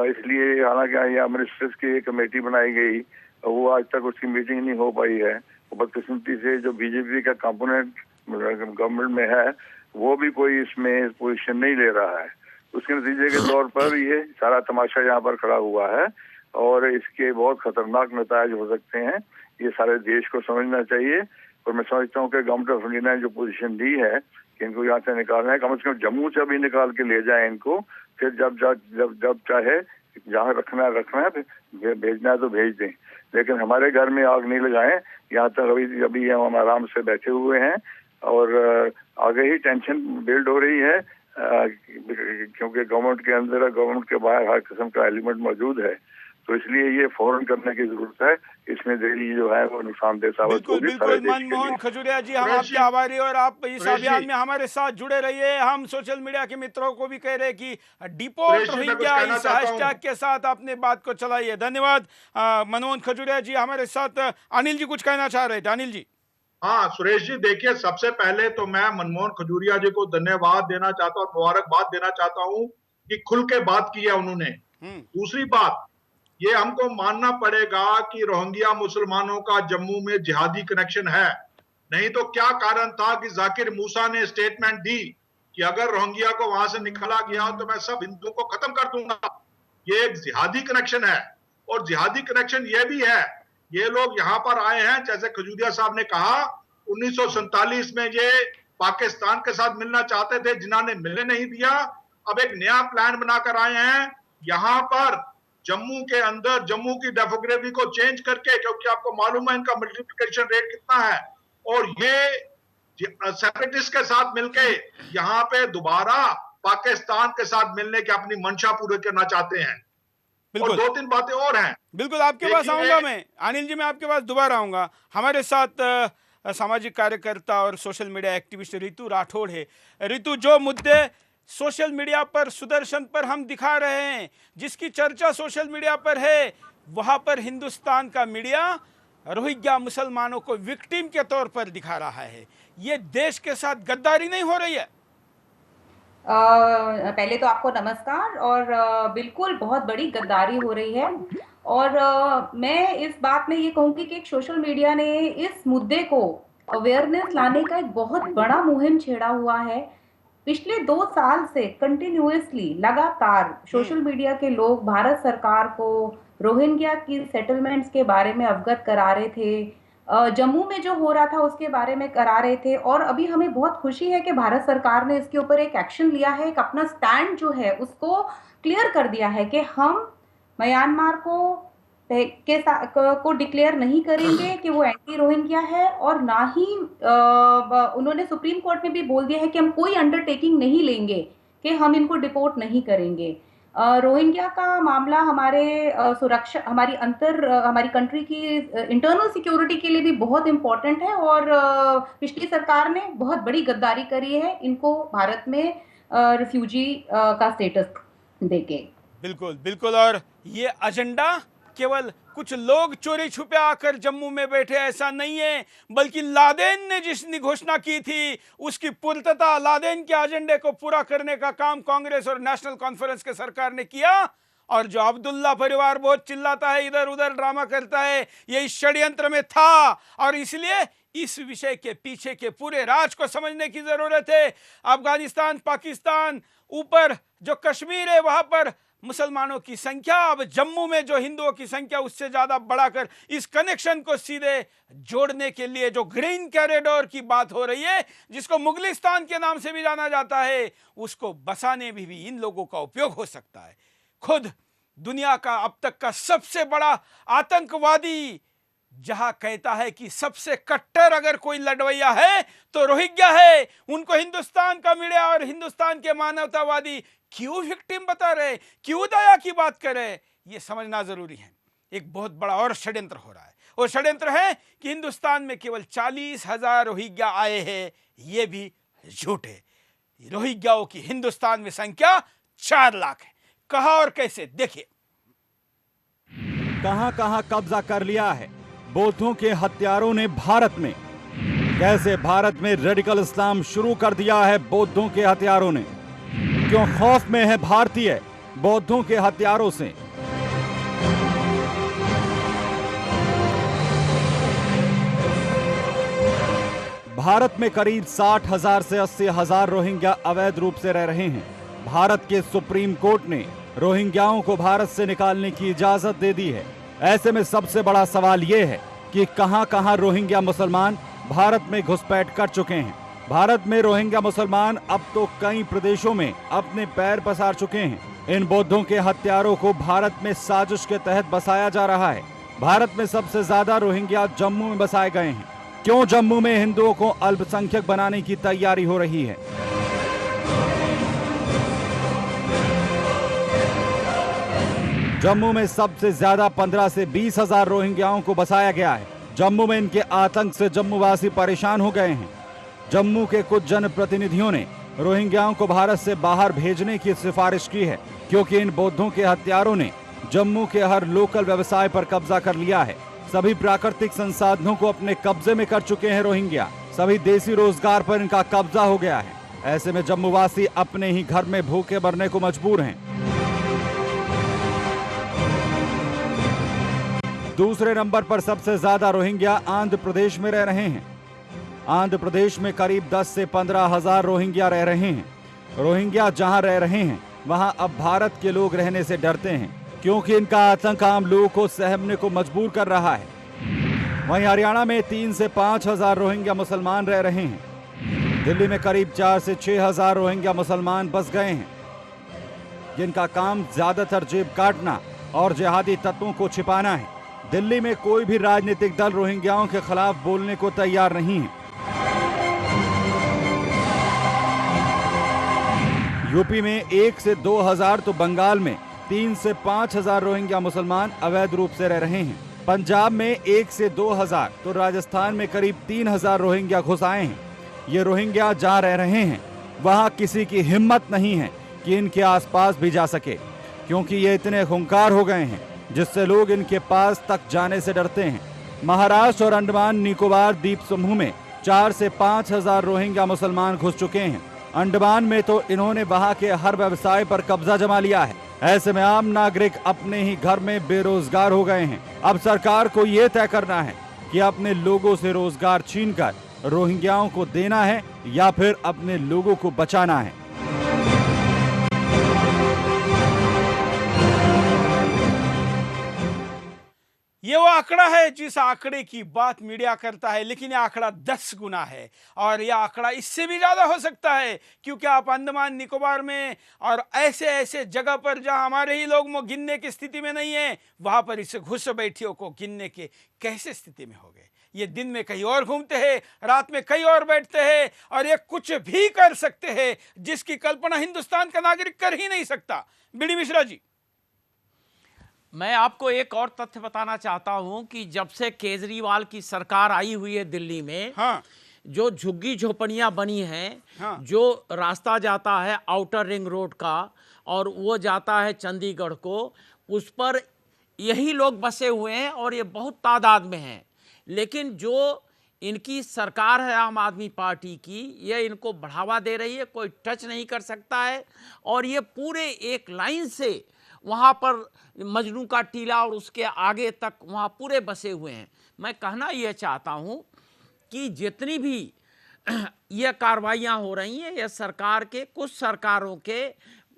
इसलिए हालांकि यहाँ मिनिस्टर्स की एक कमेटी बनाई गई, वो आज तक उसकी मीटिंग नहीं हो पाई है। बदकिस्मती से जो बीजेपी का कंपोनेंट गवर्नमेंट में है, वो भी कोई इसमें पोजीशन नहीं ले रहा है। उसके नतीजे के तौर पर ये सारा तमाशा यहाँ पर खड़ा हुआ है, और इसके बहुत खतरनाक नतीजे हो सकते हैं। ये सारे देश को समझना चाहिए, और मैं समझता हूँ कि गवर्नमेंट ऑफ इंडिया ने जो पोजीशन दी है कि इनको यहाँ से निकालना है, कम से कम जम्मू से भी निकाल के ले जाए इनको, फिर जब चाहे जहाँ रखना है भेजना है तो भेज दें, लेकिन हमारे घर में आग नहीं लगाएं। यहाँ तक अभी हम आराम से बैठे हुए हैं, और आगे ही टेंशन बिल्ड हो रही है, क्योंकि गवर्नमेंट के अंदर गवर्नमेंट के बाहर हर किस्म का एलिमेंट मौजूद है, तो इसलिए ये फौरन करने की जरूरत है। इसमें देरी जो है वो नुकसानदेह साबित बिल्कुल होगी बिल्कुल सारे देश के मनमोहन लिए। खजूरिया जी, हम सुरेश आपके जी। आभारी, और आप इस सुरेश अभियान जी। में हमारे साथ जुड़े रहिए। हम सोशल मीडिया के मित्रों को भी कह रहे हैं कि डिपोर्ट सुरेश जी, मैं कुछ रोहिंग्या कहना इस चाहता हूं। हैशटैग के साथ अपने बात को चलाइए। धन्यवाद मनमोहन खजूरिया जी। हमारे साथ अनिल जी कुछ कहना चाह रहे थे। अनिल जी। हाँ सुरेश जी, देखिए, सबसे पहले तो मैं मनमोहन खजूरिया जी को धन्यवाद देना चाहता हूँ, मुबारकबाद देना चाहता हूँ कि खुल के बात की है उन्होंने। दूसरी बात, ये हमको मानना पड़ेगा कि रोहिंग्या मुसलमानों का जम्मू में जिहादी कनेक्शन है। नहीं तो क्या कारण था कि जाकिर मूसा ने स्टेटमेंट दी कि अगर रोहिंग्या को वहां से निकाला गया तो मैं सब हिंदुओं को खत्म कर दूंगा। ये एक जिहादी कनेक्शन है, और जिहादी कनेक्शन ये भी है, ये लोग यहाँ पर आए हैं, जैसे खजूरिया साहब ने कहा, 1947 में ये पाकिस्तान के साथ मिलना चाहते थे, जिन्होंने मिलने नहीं दिया। अब एक नया प्लान बनाकर आए हैं यहाँ पर जम्मू के अंदर, जम्मू की डेमोग्राफी को चेंज करके, क्योंकि आपको मालूम है इनका मल्टीप्लिकेशन रेट कितना है, और ये सेपरेटिस्ट के साथ मिलके यहाँ पे दोबारा पाकिस्तान के साथ मिलने की अपनी मंशा पूरी करना चाहते हैं। और बिल्कुल 2-3 बातें और हैं। बिल्कुल आपके पास देखिए, आऊंगा मैं। अनिल जी, मैं आपके पास दोबारा आऊंगा। हमारे साथ सामाजिक कार्यकर्ता और social media activist Ritu Rathore है। रितु, जो मुद्दे सोशल मीडिया पर, सुदर्शन पर हम दिखा रहे हैं, जिसकी चर्चा सोशल मीडिया पर है, वहां पर हिंदुस्तान का मीडिया रोहिंग्या मुसलमानों को विक्टिम के तौर पर दिखा रहा है। ये देश के साथ गद्दारी नहीं हो रही है? पहले तो आपको नमस्कार, और बिल्कुल बहुत बड़ी गद्दारी हो रही है। और मैं इस बात में ये कहूँगी कि सोशल मीडिया ने इस मुद्दे को अवेयरनेस लाने का एक बहुत बड़ा मुहिम छेड़ा हुआ है। पिछले 2 साल से कंटिन्यूअसली लगातार सोशल मीडिया के लोग भारत सरकार को रोहिंग्या की सेटलमेंट्स के बारे में अवगत करा रहे थे, जम्मू में जो हो रहा था उसके बारे में करा रहे थे। और अभी हमें बहुत खुशी है कि भारत सरकार ने इसके ऊपर एक एक्शन लिया है, एक अपना स्टैंड जो है उसको क्लियर कर दिया है कि हम म्यांमार को डिक्लेयर नहीं करेंगे कि वो एंटी रोहिंग्या है, और ना ही उन्होंने सुप्रीम कोर्ट में भी बोल दिया है कि हम कोई अंडरटेकिंग नहीं लेंगे कि हम इनको डिपोर्ट नहीं करेंगे। रोहिंग्या का मामला हमारे सुरक्षा, हमारी कंट्री की इंटरनल सिक्योरिटी के लिए भी बहुत इम्पोर्टेंट है, और पिछली सरकार ने बहुत बड़ी गद्दारी करी है इनको भारत में रिफ्यूजी का स्टेटस देके। बिल्कुल बिल्कुल। और ये एजेंडा केवल कुछ लोग चोरी छुपे आकर जम्मू में बैठे ऐसा नहीं है, बल्कि लादेन ने जिसने घोषणा की थी उसकी पूर्तता, लादेन के एजेंडे को पूरा करने का काम कांग्रेस और नेशनल कॉन्फ्रेंस के सरकार ने किया। और जो अब्दुल्ला परिवार बहुत चिल्लाता है, इधर उधर ड्रामा करता है, ये इस षड्यंत्र में था, और इसलिए इस विषय के पीछे के पूरे राज को समझने की जरूरत है। अफगानिस्तान, पाकिस्तान, ऊपर जो कश्मीर है वहां पर मुसलमानों की संख्या अब जम्मू में जो हिंदुओं की संख्या उससे ज्यादा बढ़ाकर इस कनेक्शन को सीधे जोड़ने के लिए जो ग्रीन कॉरिडोर की बात हो रही है, जिसको मुगलिस्तान के नाम से भी जाना जाता है, उसको बसाने में भी इन लोगों का उपयोग हो सकता है। खुद दुनिया का अब तक का सबसे बड़ा आतंकवादी जहां कहता है कि सबसे कट्टर अगर कोई लड़वैया है तो रोहिंग्या है, उनको हिंदुस्तान का मीडिया और हिंदुस्तान के मानवतावादी क्यों विक्टिम बता रहे, क्यों दया की बात कर रहे, ये समझना जरूरी है। एक बहुत बड़ा और षड्यंत्र हो रहा है, और षड्यंत्र है कि हिंदुस्तान में केवल 40,000 रोहिंग्या आए हैं, ये भी झूठ है। रोहिंग्याओं की हिंदुस्तान में संख्या 4 लाख है। कहां और कैसे, देखिए। कहां कहां कब्जा कर लिया है बौद्धों के हत्यारों ने भारत में। कैसे भारत में रेडिकल इस्लाम शुरू कर दिया है बौद्धों के हत्यारों ने। क्यों खौफ में है भारतीय बौद्धों के हत्यारों से। भारत में करीब 60,000 से 80,000 रोहिंग्या अवैध रूप से रह रहे हैं। भारत के सुप्रीम कोर्ट ने रोहिंग्याओं को भारत से निकालने की इजाजत दे दी है। ऐसे में सबसे बड़ा सवाल यह है कि कहां-कहां रोहिंग्या मुसलमान भारत में घुसपैठ कर चुके हैं। भारत में रोहिंग्या मुसलमान अब तो कई प्रदेशों में अपने पैर पसार चुके हैं। इन बौद्धों के हत्यारों को भारत में साजिश के तहत बसाया जा रहा है। भारत में सबसे ज्यादा रोहिंग्या जम्मू में बसाए गए हैं। क्यों जम्मू में हिंदुओं को अल्पसंख्यक बनाने की तैयारी हो रही है। जम्मू में सबसे ज्यादा 15 से 20,000 रोहिंग्याओं को बसाया गया है। जम्मू में इनके आतंक से जम्मूवासी परेशान हो गए हैं। जम्मू के कुछ जनप्रतिनिधियों ने रोहिंग्याओं को भारत से बाहर भेजने की सिफारिश की है, क्योंकि इन बौद्धों के हत्यारों ने जम्मू के हर लोकल व्यवसाय पर कब्जा कर लिया है। सभी प्राकृतिक संसाधनों को अपने कब्जे में कर चुके हैं रोहिंग्या। सभी देसी रोजगार पर इनका कब्जा हो गया है। ऐसे में जम्मूवासी अपने ही घर में भूखे मरने को मजबूर हैं। दूसरे नंबर पर सबसे ज्यादा रोहिंग्या आंध्र प्रदेश में रह रहे हैं। आंध्र प्रदेश में करीब 10 से 15,000 रोहिंग्या रह रहे हैं। रोहिंग्या जहां रह रहे हैं वहां अब भारत के लोग रहने से डरते हैं, क्योंकि इनका आतंक आम लोगों को सहमने को मजबूर कर रहा है। वहीं हरियाणा में 3 से 5,000 रोहिंग्या मुसलमान रह रहे हैं। दिल्ली में करीब 4 से 6,000 रोहिंग्या मुसलमान बस गए हैं, जिनका काम ज्यादातर जेब काटना और जिहादी तत्वों को छिपाना है। दिल्ली में कोई भी राजनीतिक दल रोहिंग्याओं के खिलाफ बोलने को तैयार नहीं है। यूपी में 1 से 2,000 तो बंगाल में 3 से 5,000 रोहिंग्या मुसलमान अवैध रूप से रह रहे हैं। पंजाब में 1 से 2,000 तो राजस्थान में करीब 3,000 रोहिंग्या घुस आए हैं। ये रोहिंग्या जहां रह रहे हैं वहां किसी की हिम्मत नहीं है कि इनके आसपास भी जा सके, क्योंकि ये इतने खूंखार हो गए हैं जिससे लोग इनके पास तक जाने से डरते हैं। महाराष्ट्र और अंडमान निकोबार द्वीप समूह में 4 से 5,000 रोहिंग्या मुसलमान घुस चुके हैं। अंडमान में तो इन्होंने वहां के हर व्यवसाय पर कब्जा जमा लिया है। ऐसे में आम नागरिक अपने ही घर में बेरोजगार हो गए हैं। अब सरकार को ये तय करना है कि अपने लोगों से रोजगार छीनकर रोहिंग्याओं को देना है या फिर अपने लोगों को बचाना है। ये वो आंकड़ा है जिस आंकड़े की बात मीडिया करता है, लेकिन यह आंकड़ा 10 गुना है और यह आंकड़ा इससे भी ज्यादा हो सकता है, क्योंकि आप अंडमान निकोबार में और ऐसे ऐसे जगह पर जहां हमारे ही लोग गिनने की स्थिति में नहीं है, वहां पर इसे घुसपैठियों को गिनने के कैसे स्थिति में हो गए। ये दिन में कहीं और घूमते हैं, रात में कहीं और बैठते हैं और ये कुछ भी कर सकते हैं जिसकी कल्पना हिंदुस्तान का नागरिक कर ही नहीं सकता। बीडी मिश्रा जी, मैं आपको एक और तथ्य बताना चाहता हूं कि जब से केजरीवाल की सरकार आई हुई है दिल्ली में, हाँ, जो झुग्गी झोपड़ियां बनी हैं, हाँ, जो रास्ता जाता है आउटर रिंग रोड का और वो जाता है चंडीगढ़ को, उस पर यही लोग बसे हुए हैं और ये बहुत तादाद में हैं। लेकिन जो इनकी सरकार है आम आदमी पार्टी की, ये इनको बढ़ावा दे रही है, कोई टच नहीं कर सकता है और ये पूरे एक लाइन से वहाँ पर मजनू का टीला और उसके आगे तक वहाँ पूरे बसे हुए हैं। मैं कहना ये चाहता हूँ कि जितनी भी ये कार्रवाइयाँ हो रही हैं, ये सरकार के कुछ सरकारों के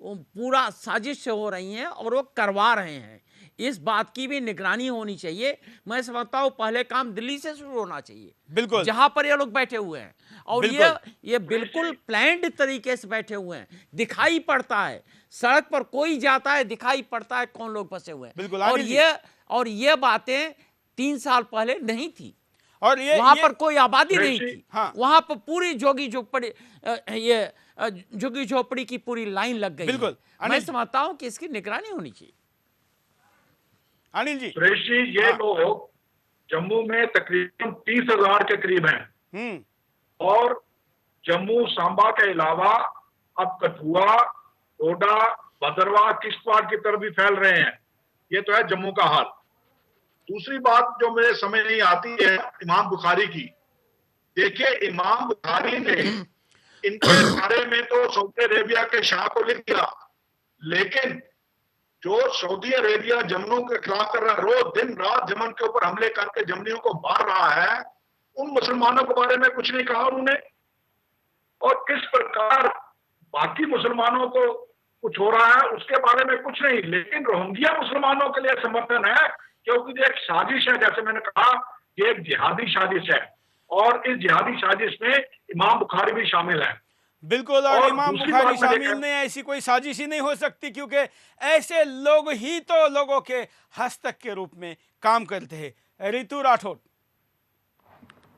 पूरा साजिश से हो रही हैं और वो करवा रहे हैं। इस बात की भी निगरानी होनी चाहिए। मैं समझता हूँ पहले काम दिल्ली से शुरू होना चाहिए, बिल्कुल, जहां पर ये लोग बैठे हुए हैं, और ये बिल्कुल प्लान्ड तरीके से बैठे हुए हैं। दिखाई पड़ता है, सड़क पर कोई जाता है दिखाई पड़ता है कौन लोग फंसे हुए हैं। बिल्कुल, और ये बातें 3 साल पहले नहीं थी, और वहां पर कोई आबादी नहीं थी। हाँ, वहां पर पूरी झुग्गी झोपड़ी की पूरी लाइन लग गई। बिल्कुल, मैं समझता हूं कि इसकी निगरानी होनी चाहिए। अनिल जी, सुरेश जी, ये लोग जम्मू में तकरीबन 30,000 के करीब हैं, और जम्मू सांबा के अलावा अब कठुआ, डोडा, भदरवाह, किश्तवाड़ की तरफ भी फैल रहे हैं। ये तो है जम्मू का हाल। दूसरी बात जो मेरे समझ नहीं आती है इमाम बुखारी की। देखिए, इमाम बुखारी ने इनके बारे में तो सऊदी अरेबिया के शाह को लिख दिया, लेकिन जो सऊदी अरेबिया जमनों के खिलाफ कर रहा है, रोज दिन रात जमन के ऊपर हमले करके जमनियों को मार रहा है, उन मुसलमानों के बारे में कुछ नहीं कहा उन्होंने। और किस प्रकार बाकी मुसलमानों को कुछ हो रहा है उसके बारे में कुछ नहीं, लेकिन रोहिंग्या मुसलमानों के लिए समर्थन है, क्योंकि ये एक साजिश है। जैसे मैंने कहा, ये एक जिहादी साजिश है, और इस जिहादी साजिश में इमाम बुखारी भी शामिल है। बिल्कुल, और इमाम बुखारी शामिल नहीं, ऐसी कोई साजिश ही नहीं हो सकती, क्योंकि ऐसे लोग ही तो लोगों के हस्तक के रूप में काम करते हैं। रितु राठौड़,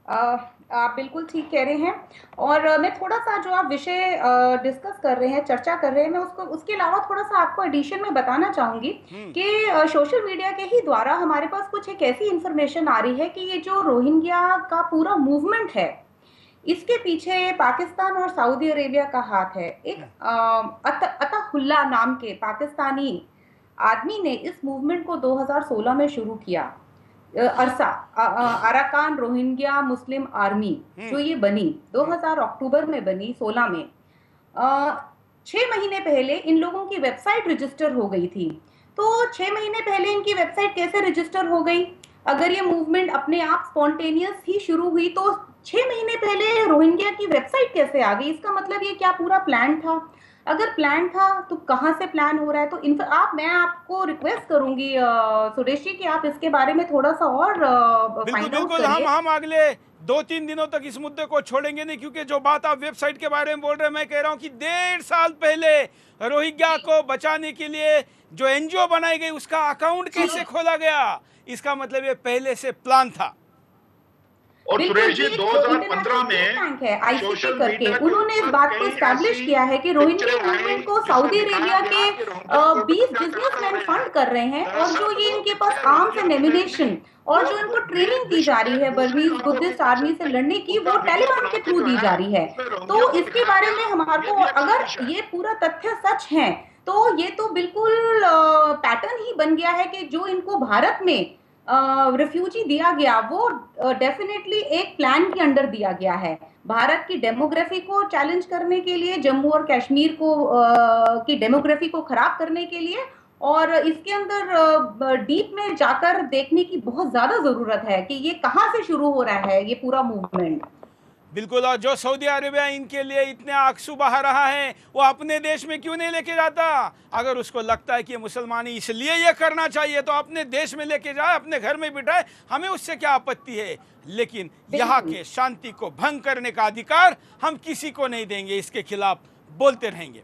आप बिल्कुल ठीक कह रहे हैं, और मैं थोड़ा सा जो आप विषय डिस्कस कर रहे हैं, चर्चा कर रहे हैं, मैं उसके अलावा थोड़ा सा आपको एडिशन में बताना चाहूंगी कि सोशल मीडिया के ही द्वारा हमारे पास कुछ एक ऐसी इंफॉर्मेशन आ रही है कि ये जो रोहिंग्या का पूरा मूवमेंट है, इसके पीछे पाकिस्तान और सऊदी अरेबिया का हाथ है। एक अताहुल्ला नाम के पाकिस्तानी आदमी ने इस मूवमेंट को 2016 में शुरू किया। अराकान रोहिंग्या मुस्लिम आर्मी जो ये बनी 2000 अक्टूबर में बनी, 16 में 6 महीने पहले इन लोगों की वेबसाइट रजिस्टर हो गई थी। तो 6 महीने पहले इनकी वेबसाइट कैसे रजिस्टर हो गई? अगर ये मूवमेंट अपने आप स्पॉन्टेनियस ही शुरू हुई तो 6 महीने पहले रोहिंग्या की वेबसाइट कैसे आ गई? इसका मतलब ये क्या पूरा प्लान था? अगर प्लान था तो कहाँ से प्लान हो रहा है? तो मैं आपको रिक्वेस्ट करूंगी सुरेश जी कि आप इसके बारे में थोड़ा सा और बिल्कुल, हम अगले 2-3 दिनों तक इस मुद्दे को छोड़ेंगे नहीं, क्योंकि जो बात आप वेबसाइट के बारे में बोल रहे हैं, मैं कह रहा हूं कि 1.5 साल पहले रोहिंग्या को बचाने के लिए जो एनजीओ बनाई गई उसका अकाउंट कैसे खोला गया? इसका मतलब ये पहले से प्लान था। और सुरेश जी, 2015 में आईसीसी करके उन्होंने इस बात को एस्टैब्लिश किया है कि रोहिंग्या मूवमेंट को सऊदी अरेबिया के 20 बिजनेसमैन फंड कर रहे हैं, और जो ये इनके पास आर्म्स एंड एम्युनिशन और जो इनको ट्रेनिंग दी जा रही है बर्मीज बुद्धिस्ट आर्मी से लड़ने की, वो तालिबान के थ्रू दी जा रही है। तो इसके बारे में हमारे को, अगर ये पूरा तथ्य सच है तो ये तो बिल्कुल पैटर्न ही बन गया है कि जो इनको भारत में रिफ्यूजी दिया गया वो डेफिनेटली एक प्लान के अंडर दिया गया है। भारत की डेमोग्राफी को चैलेंज करने के लिए, जम्मू और कश्मीर को की डेमोग्राफी को खराब करने के लिए, और इसके अंदर डीप में जाकर देखने की बहुत ज्यादा जरूरत है कि ये कहां से शुरू हो रहा है ये पूरा मूवमेंट। बिल्कुल, और जो सऊदी अरेबिया इनके लिए इतने आंसू बहा रहा है, वो अपने देश में क्यों नहीं लेके जाता? अगर उसको लगता है कि मुसलमानी इसलिए ये करना चाहिए तो अपने देश में लेके जाए, अपने घर में बिठाए, हमें उससे क्या आपत्ति है। लेकिन यहाँ के शांति को भंग करने का अधिकार हम किसी को नहीं देंगे, इसके खिलाफ बोलते रहेंगे।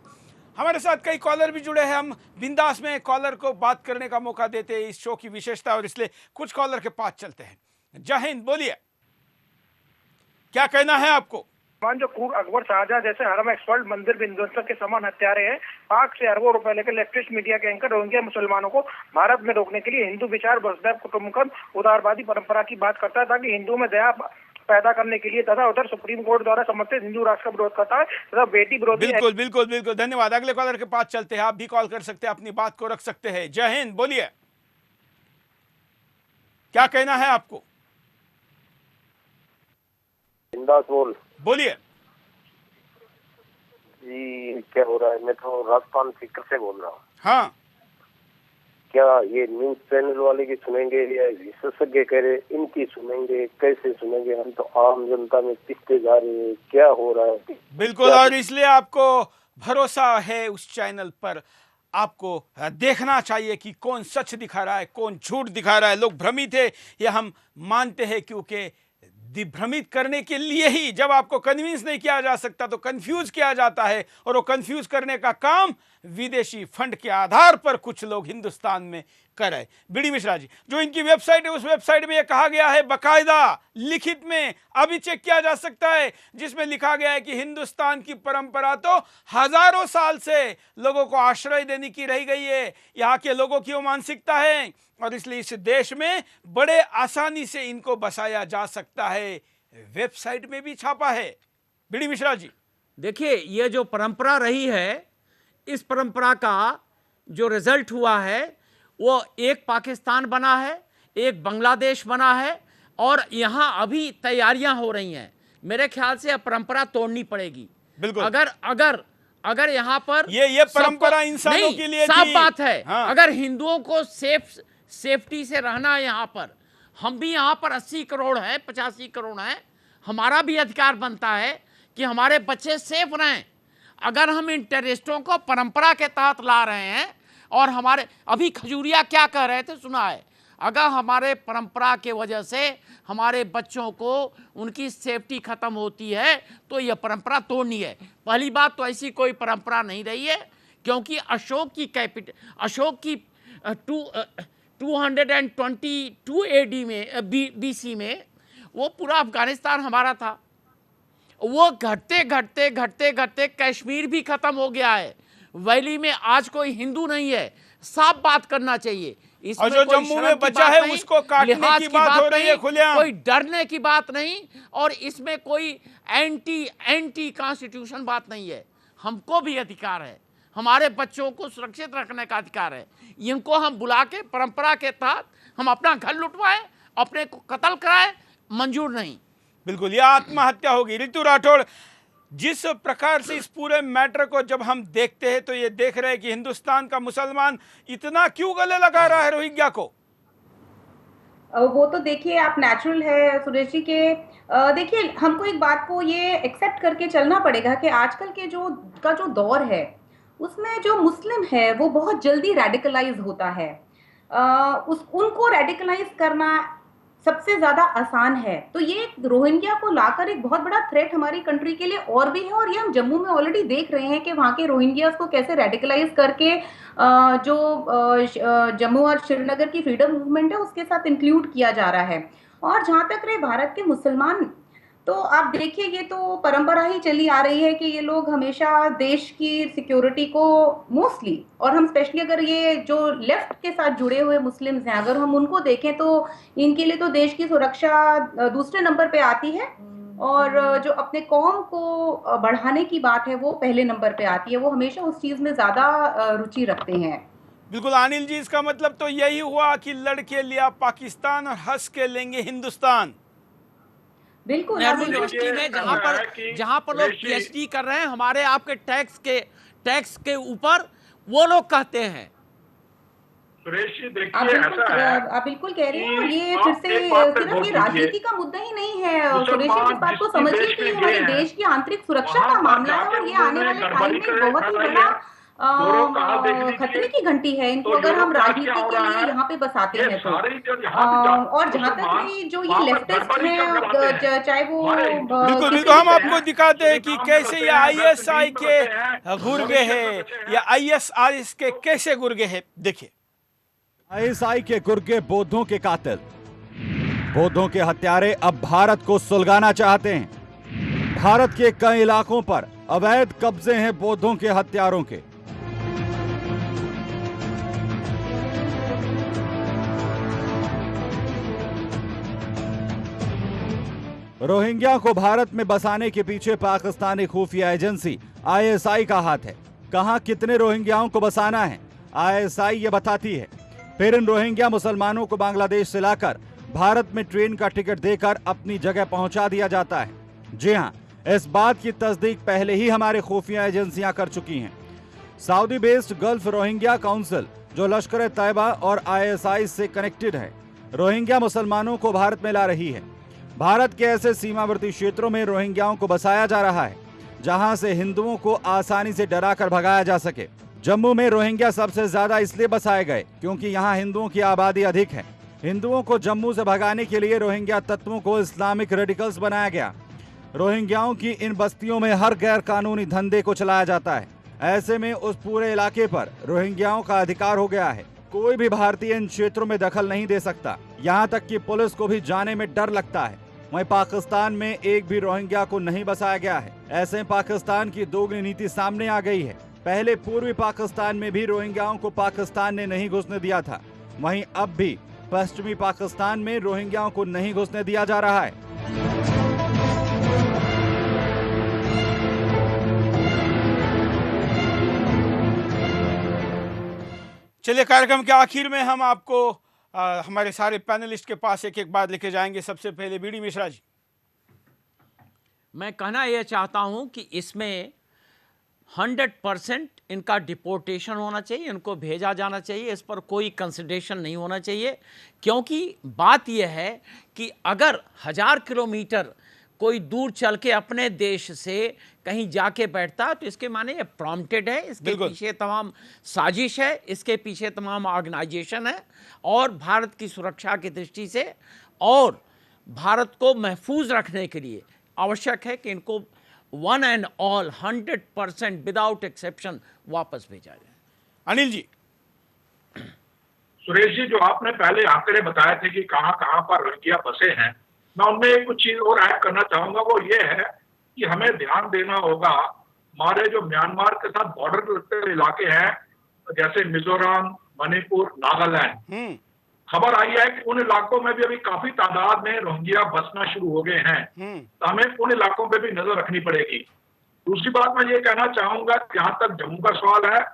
हमारे साथ कई कॉलर भी जुड़े हैं, हम बिंदास में कॉलर को बात करने का मौका देते हैं, इस शो की विशेषता, और इसलिए कुछ कॉलर के पास चलते हैं। जय हिंद, बोलिए, क्या कहना है आपको? जो क्रूर अकबर शाहजहां जैसे हरम एक्सपर्ट मंदिर विध्वंसक के समान हत्यारे हैं, पाक से अरबों रुपए लेकर लेफ्टिस्ट मीडिया के एंकर रोहिंग्या मुसलमानों को भारत में रोकने के लिए हिंदू विचार वसुधैव कुटुंबकम उदारवादी परंपरा की बात करता है, ताकि हिंदू में दया पैदा करने के लिए, तथा उधर सुप्रीम कोर्ट द्वारा समर्थित हिंदू राष्ट्र का विरोध करता है तथा बेटी विरोधी। बिल्कुल बिल्कुल बिल्कुल, धन्यवाद। अगले कॉलर के पास चलते हैं, आप भी कॉल कर सकते हैं, अपनी बात को रख सकते हैं। जय हिंद, बोलिए, क्या कहना है आपको? बिंदास बोलिए जी, क्या हो रहा है? मैं तो राजस्थान फिक्र से बोल रहा हूँ। हाँ, क्या ये न्यूज चैनल वाले की सुनेंगे या विशेषज्ञ कह रहे इनकी सुनेंगे? कैसे सुनेंगे? हम तो आम जनता में पिसते जा रहे हैं, क्या हो रहा है? बिल्कुल, और इसलिए आपको भरोसा है उस चैनल पर। आपको देखना चाहिए कि कौन सच दिखा रहा है, कौन झूठ दिखा रहा है। लोग भ्रमित है, ये हम मानते हैं, क्योंकि भ्रमित करने के लिए ही, जब आपको कन्विंस नहीं किया जा सकता तो कंफ्यूज किया जाता है, और वो कंफ्यूज करने का काम विदेशी फंड के आधार पर कुछ लोग हिंदुस्तान में कर रहे। बीडी मिश्रा जी, जो इनकी वेबसाइट है, उस वेबसाइट में यह कहा गया है, बाकायदा लिखित में अभी चेक किया जा सकता है, जिसमें लिखा गया है कि हिंदुस्तान की परंपरा तो हजारों साल से लोगों को आश्रय देने की रही गई है, यहाँ के लोगों की वो मानसिकता है, और इसलिए इस देश में बड़े आसानी से इनको बसाया जा सकता है। वेबसाइट में भी छापा है। बीडी मिश्रा जी, देखिए, ये जो परंपरा रही है, इस परंपरा का जो रिजल्ट हुआ है वो एक पाकिस्तान बना है, एक बांग्लादेश बना है, और यहाँ अभी तैयारियां हो रही हैं। मेरे ख्याल से परंपरा तोड़नी पड़ेगी। बिल्कुल। अगर यहाँ पर ये परंपरा इंसानों के लिए साफ थी। बात है। हाँ। अगर हिंदुओं को सेफ्टी से रहना है यहाँ पर, हम भी यहाँ पर 80 करोड़ है, 85 करोड़ है, हमारा भी अधिकार बनता है कि हमारे बच्चे सेफ रहें। अगर हम इन टेररिस्टों को परंपरा के तहत ला रहे हैं, और हमारे अभी खजूरिया क्या कह रहे थे सुना है, अगर हमारे परंपरा के वजह से हमारे बच्चों को उनकी सेफ्टी खत्म होती है तो यह परंपरा तोड़नी है। पहली बात तो ऐसी कोई परंपरा नहीं रही है, क्योंकि अशोक की 222 AD में BC में वो पूरा अफगानिस्तान हमारा था। वो घटते घटते कश्मीर भी खत्म हो गया है। वैली में आज कोई हिंदू नहीं है, साफ बात करना चाहिए। और जो जम्मू में बचा है उसको काटने की बात हो रही है खुलेआम। कोई डरने की बात नहीं, और इसमें कोई एंटी कॉन्स्टिट्यूशन बात नहीं है। हमको भी अधिकार है, हमारे बच्चों को सुरक्षित रखने का अधिकार है। इनको हम बुला के परंपरा के तहत हम अपना घर लुटवाएं, अपने को कत्ल कराएं, मंजूर नहीं। बिल्कुल, यह आत्महत्या होगी। ऋतु राठौड़, जिस प्रकार से इस पूरे मैटर को जब हम देखते हैं तो ये देख रहे हैं कि हिंदुस्तान का मुसलमान इतना क्यों गले लगा रहा है रोहिंग्या को? वो तो देखिए, आप नेचुरल है सुरेश जी के। देखिए, हमको एक बात को ये एक्सेप्ट करके चलना पड़ेगा कि आजकल के जो दौर है उसमें जो मुस्लिम है वो बहुत जल्दी रेडिकलाइज होता है। उनको रेडिकलाइज करना सबसे ज्यादा आसान है। तो ये रोहिंग्या को लाकर एक बहुत बड़ा थ्रेट हमारी कंट्री के लिए और भी है, और ये हम जम्मू में ऑलरेडी देख रहे हैं कि वहाँ के रोहिंग्यास को कैसे रेडिकलाइज करके जो जम्मू और श्रीनगर की फ्रीडम मूवमेंट है उसके साथ इंक्लूड किया जा रहा है। और जहाँ तक रहे भारत के मुसलमान, तो आप देखिए, ये तो परंपरा ही चली आ रही है कि ये लोग हमेशा देश की सिक्योरिटी को मोस्टली, और हम स्पेशली अगर ये जो लेफ्ट के साथ जुड़े हुए मुस्लिम्स हैं अगर हम उनको देखें तो इनके लिए तो देश की सुरक्षा दूसरे नंबर पे आती है, और जो अपने कौम को बढ़ाने की बात है वो पहले नंबर पे आती है। वो हमेशा उस चीज में ज्यादा रुचि रखते हैं। बिल्कुल अनिल जी, इसका मतलब तो यही हुआ कि लड़के लिया पाकिस्तान और हंस के लेंगे हिंदुस्तान। बिल्कुल, नेहरू यूनिवर्सिटी में जहां पर लोग PhD कर रहे हैं हमारे आपके टैक्स के ऊपर, वो लोग कहते हैं। सुरेश जी, देखिए, आप बिल्कुल कह रहे हैं, और ये फिर से सिर्फ ये राजनीति का मुद्दा ही नहीं है सुरेश जी, इस बात को समझिए कि हमारे देश की आंतरिक सुरक्षा का मामला है, और ये आने वाले टाइम में बहुत ही बड़ा खतरे की घंटी है इनको अगर हम राजनीति के लिए यहाँ पे बसाते हैं तो। और जहाँ तक जो ये लेफ्टिस्ट हैं, चाहे वो बिल्कुल हम आपको दिखाते हैं कि कैसे ये ISI के गुर्गे है, या ISIS के कैसे गुर्गे है। देखिए, ISI के गुर्गे बौद्धों के कातिल, बौद्धों के हत्यारे अब भारत को सुलगाना चाहते हैं। भारत के कई इलाकों पर अवैध कब्जे हैं बौद्धों के हत्यारों के। रोहिंग्या को भारत में बसाने के पीछे पाकिस्तानी खुफिया एजेंसी ISI का हाथ है। कहां कितने रोहिंग्याओं को बसाना है ISI ये बताती है। फिर इन रोहिंग्या मुसलमानों को बांग्लादेश से लाकर भारत में ट्रेन का टिकट देकर अपनी जगह पहुंचा दिया जाता है। जी हां, इस बात की तस्दीक पहले ही हमारे खुफिया एजेंसियां कर चुकी हैं। Saudi based gulf Rohingya council, जो लश्कर तैयबा और ISI से कनेक्टेड है, रोहिंग्या मुसलमानों को भारत में ला रही है। भारत के ऐसे सीमावर्ती क्षेत्रों में रोहिंग्याओं को बसाया जा रहा है जहां से हिंदुओं को आसानी से डराकर भगाया जा सके। जम्मू में रोहिंग्या सबसे ज्यादा इसलिए बसाए गए क्योंकि यहाँ हिंदुओं की आबादी अधिक है। हिंदुओं को जम्मू से भगाने के लिए रोहिंग्या तत्वों को इस्लामिक रेडिकल्स बनाया गया। रोहिंग्याओं की इन बस्तियों में हर गैर कानूनी धंधे को चलाया जाता है। ऐसे में उस पूरे इलाके पर रोहिंग्याओं का अधिकार हो गया है। कोई भी भारतीय इन क्षेत्रों में दखल नहीं दे सकता, यहाँ तक कि पुलिस को भी जाने में डर लगता है। वहीं पाकिस्तान में एक भी रोहिंग्या को नहीं बसाया गया है। ऐसे में पाकिस्तान की दोगुनी नीति सामने आ गई है। पहले पूर्वी पाकिस्तान में भी रोहिंग्याओं को पाकिस्तान ने नहीं घुसने दिया था, वहीं अब भी पश्चिमी पाकिस्तान में रोहिंग्याओं को नहीं घुसने दिया जा रहा है। चलिए, कार्यक्रम के आखिर में हम आपको हमारे सारे पैनलिस्ट के पास एक एक बात लेके जाएंगे। सबसे पहले बीडी मिश्रा जी। मैं कहना यह चाहता हूं कि इसमें 100% इनका डिपोर्टेशन होना चाहिए, इनको भेजा जाना चाहिए, इस पर कोई कंसिडरेशन नहीं होना चाहिए। क्योंकि बात यह है कि अगर 1000 किलोमीटर कोई दूर चल के अपने देश से कहीं जाके बैठता है तो इसके माने ये प्रॉम्प्टेड है, इसके पीछे तमाम साजिश है, इसके पीछे तमाम ऑर्गेनाइजेशन है। और भारत की सुरक्षा की दृष्टि से और भारत को महफूज रखने के लिए आवश्यक है कि इनको one and all 100% without exception वापस भेजा जाए। अनिल जी। सुरेश जी, जो आपने पहले आंकड़े बताए थे कि कहां कहां पर रोहिंग्या बसे हैं, मैं उनमें कुछ चीज और ऐड करना चाहूंगा। वो ये है कि हमें ध्यान देना होगा, हमारे जो म्यांमार के साथ बॉर्डर लगते इलाके हैं जैसे मिजोरम, मणिपुर, नागालैंड, खबर आई है कि उन इलाकों में भी अभी काफी तादाद में रोहिंग्या बसना शुरू हो गए हैं। तो हमें उन इलाकों पे भी नजर रखनी पड़ेगी। दूसरी बात मैं ये कहना चाहूंगा, जहां तक जम्मू का सवाल है,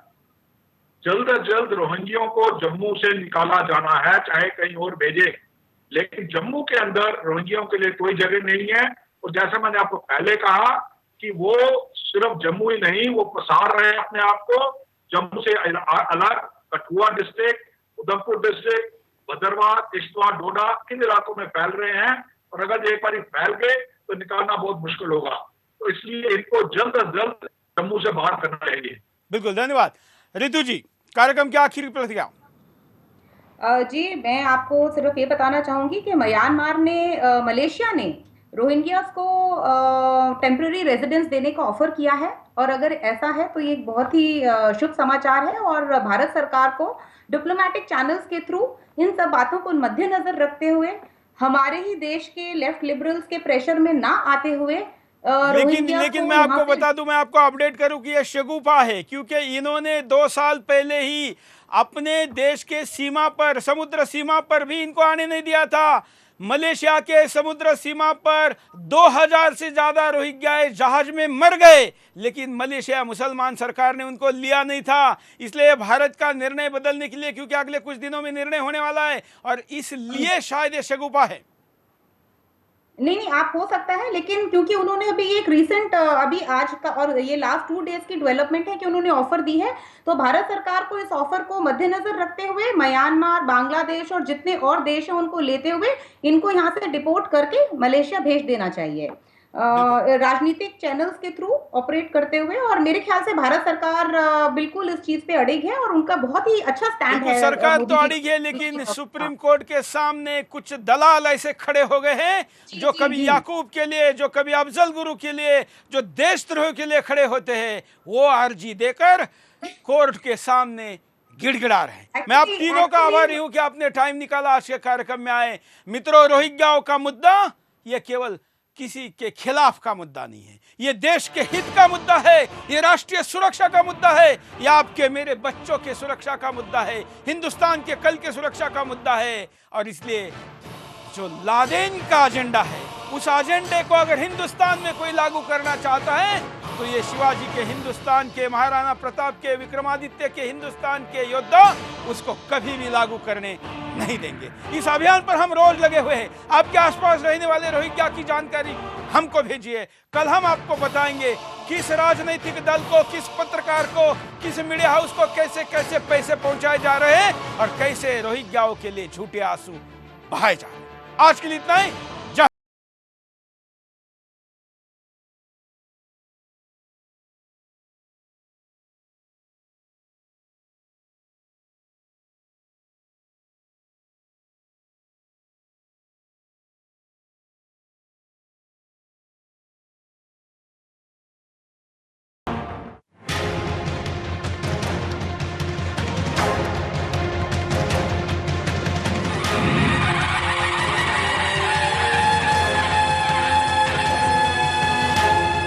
जल्द से जल्द रोहिंग्यों को जम्मू से निकाला जाना है, चाहे कहीं और भेजे, लेकिन जम्मू के अंदर रोहिंग्यों के लिए कोई जगह नहीं है। और जैसा मैंने आपको पहले कहा कि वो सिर्फ जम्मू ही नहीं, वो पसार रहे हैं अपने आप को जम्मू से अलग कठुआ डिस्ट्रिक्ट, उधमपुर डिस्ट्रिक्ट, भद्रवाह, किश्तवाड़, डोडा, इन इलाकों में फैल रहे हैं। और अगर एक बार फैल गए तो निकालना बहुत मुश्किल होगा। तो इसलिए इनको जल्द से जल्द जम्मू से बाहर करना चाहिए। बिल्कुल, धन्यवाद। रितु जी, कार्यक्रम के आखिरी प्रतिक्रिया। जी, मैं आपको सिर्फ ये बताना चाहूंगी कि म्यांमार ने मलेशिया ने रोहिंग्यास को टेम्पररी रेजिडेंस देने का ऑफर किया है। और अगर ऐसा है तो ये एक बहुत ही शुभ समाचार है। और भारत सरकार को डिप्लोमेटिक चैनल्स के थ्रू इन सब बातों को मद्देनजर रखते हुए, हमारे ही देश के लेफ्ट लिबरल्स के प्रेशर में ना आते हुए, लेकिन मैं आपको बता दूं, मैं आपको अपडेट करूं कि यह शगुफा है, क्योंकि इन्होंने 2 साल पहले ही अपने देश के सीमा पर, समुद्र सीमा पर भी इनको आने नहीं दिया था। मलेशिया के समुद्र सीमा पर 2000 से ज्यादा रोहिंग्या जहाज में मर गए, लेकिन मलेशिया मुसलमान सरकार ने उनको लिया नहीं था। इसलिए भारत का निर्णय बदलने के लिए, क्योंकि अगले कुछ दिनों में निर्णय होने वाला है, और इसलिए शायद ये शगुफा है। नहीं, आप हो सकता है, लेकिन क्योंकि उन्होंने अभी एक रिसेंट अभी आज का और ये लास्ट 2 डेज की डेवलपमेंट है कि उन्होंने ऑफर दी है, तो भारत सरकार को इस ऑफर को मद्देनजर रखते हुए म्यांमार, बांग्लादेश और जितने और देश हैं उनको लेते हुए इनको यहाँ से डिपोर्ट करके मलेशिया भेज देना चाहिए, राजनीतिक चैनल्स के थ्रू ऑपरेट करते हुए। और मेरे ख्याल से भारत सरकार बिल्कुल इस चीज पे अड़िग है और उनका बहुत ही अच्छा स्टैंड है। सरकार तो अड़िग है, लेकिन सुप्रीम कोर्ट के सामने कुछ दलाल ऐसे खड़े हो गए हैं जो कभी याकूब के लिए, जो कभी अफजल गुरु के लिए, जो देशद्रोह के लिए खड़े होते हैं, वो अर्जी देकर कोर्ट के सामने गिड़गिड़ा रहे हैं। मैं आप तीनों का आभारी हूं कि आपने टाइम निकाला, आज के कार्यक्रम में आए। मित्रों, रोहिंग्याओं का मुद्दा ये केवल किसी के खिलाफ का मुद्दा नहीं है, ये देश के हित का मुद्दा है, ये राष्ट्रीय सुरक्षा का मुद्दा है, ये आपके मेरे बच्चों के सुरक्षा का मुद्दा है, हिंदुस्तान के कल के सुरक्षा का मुद्दा है। और इसलिए जो लादेन का एजेंडा है, उस एजेंडे को अगर हिंदुस्तान में कोई लागू करना चाहता है तो ये शिवाजी के हिंदुस्तान के, महाराणा प्रताप के, विक्रमादित्य के हिंदुस्तान के योद्धा उसको कभी भी लागू करने नहीं देंगे। इस अभियान पर हम रोज लगे हुए हैं। आपके आसपास रहने वाले रोहिंग्या की जानकारी हमको भेजिए। कल हम आपको बताएंगे किस राजनीतिक दल को, किस पत्रकार को, किस मीडिया हाउस को कैसे कैसे पैसे पहुंचाए जा रहे हैं और कैसे रोहिंग्याओं के लिए झूठे आंसू बहाए जा रहे हैं। आज के लिए इतना ही।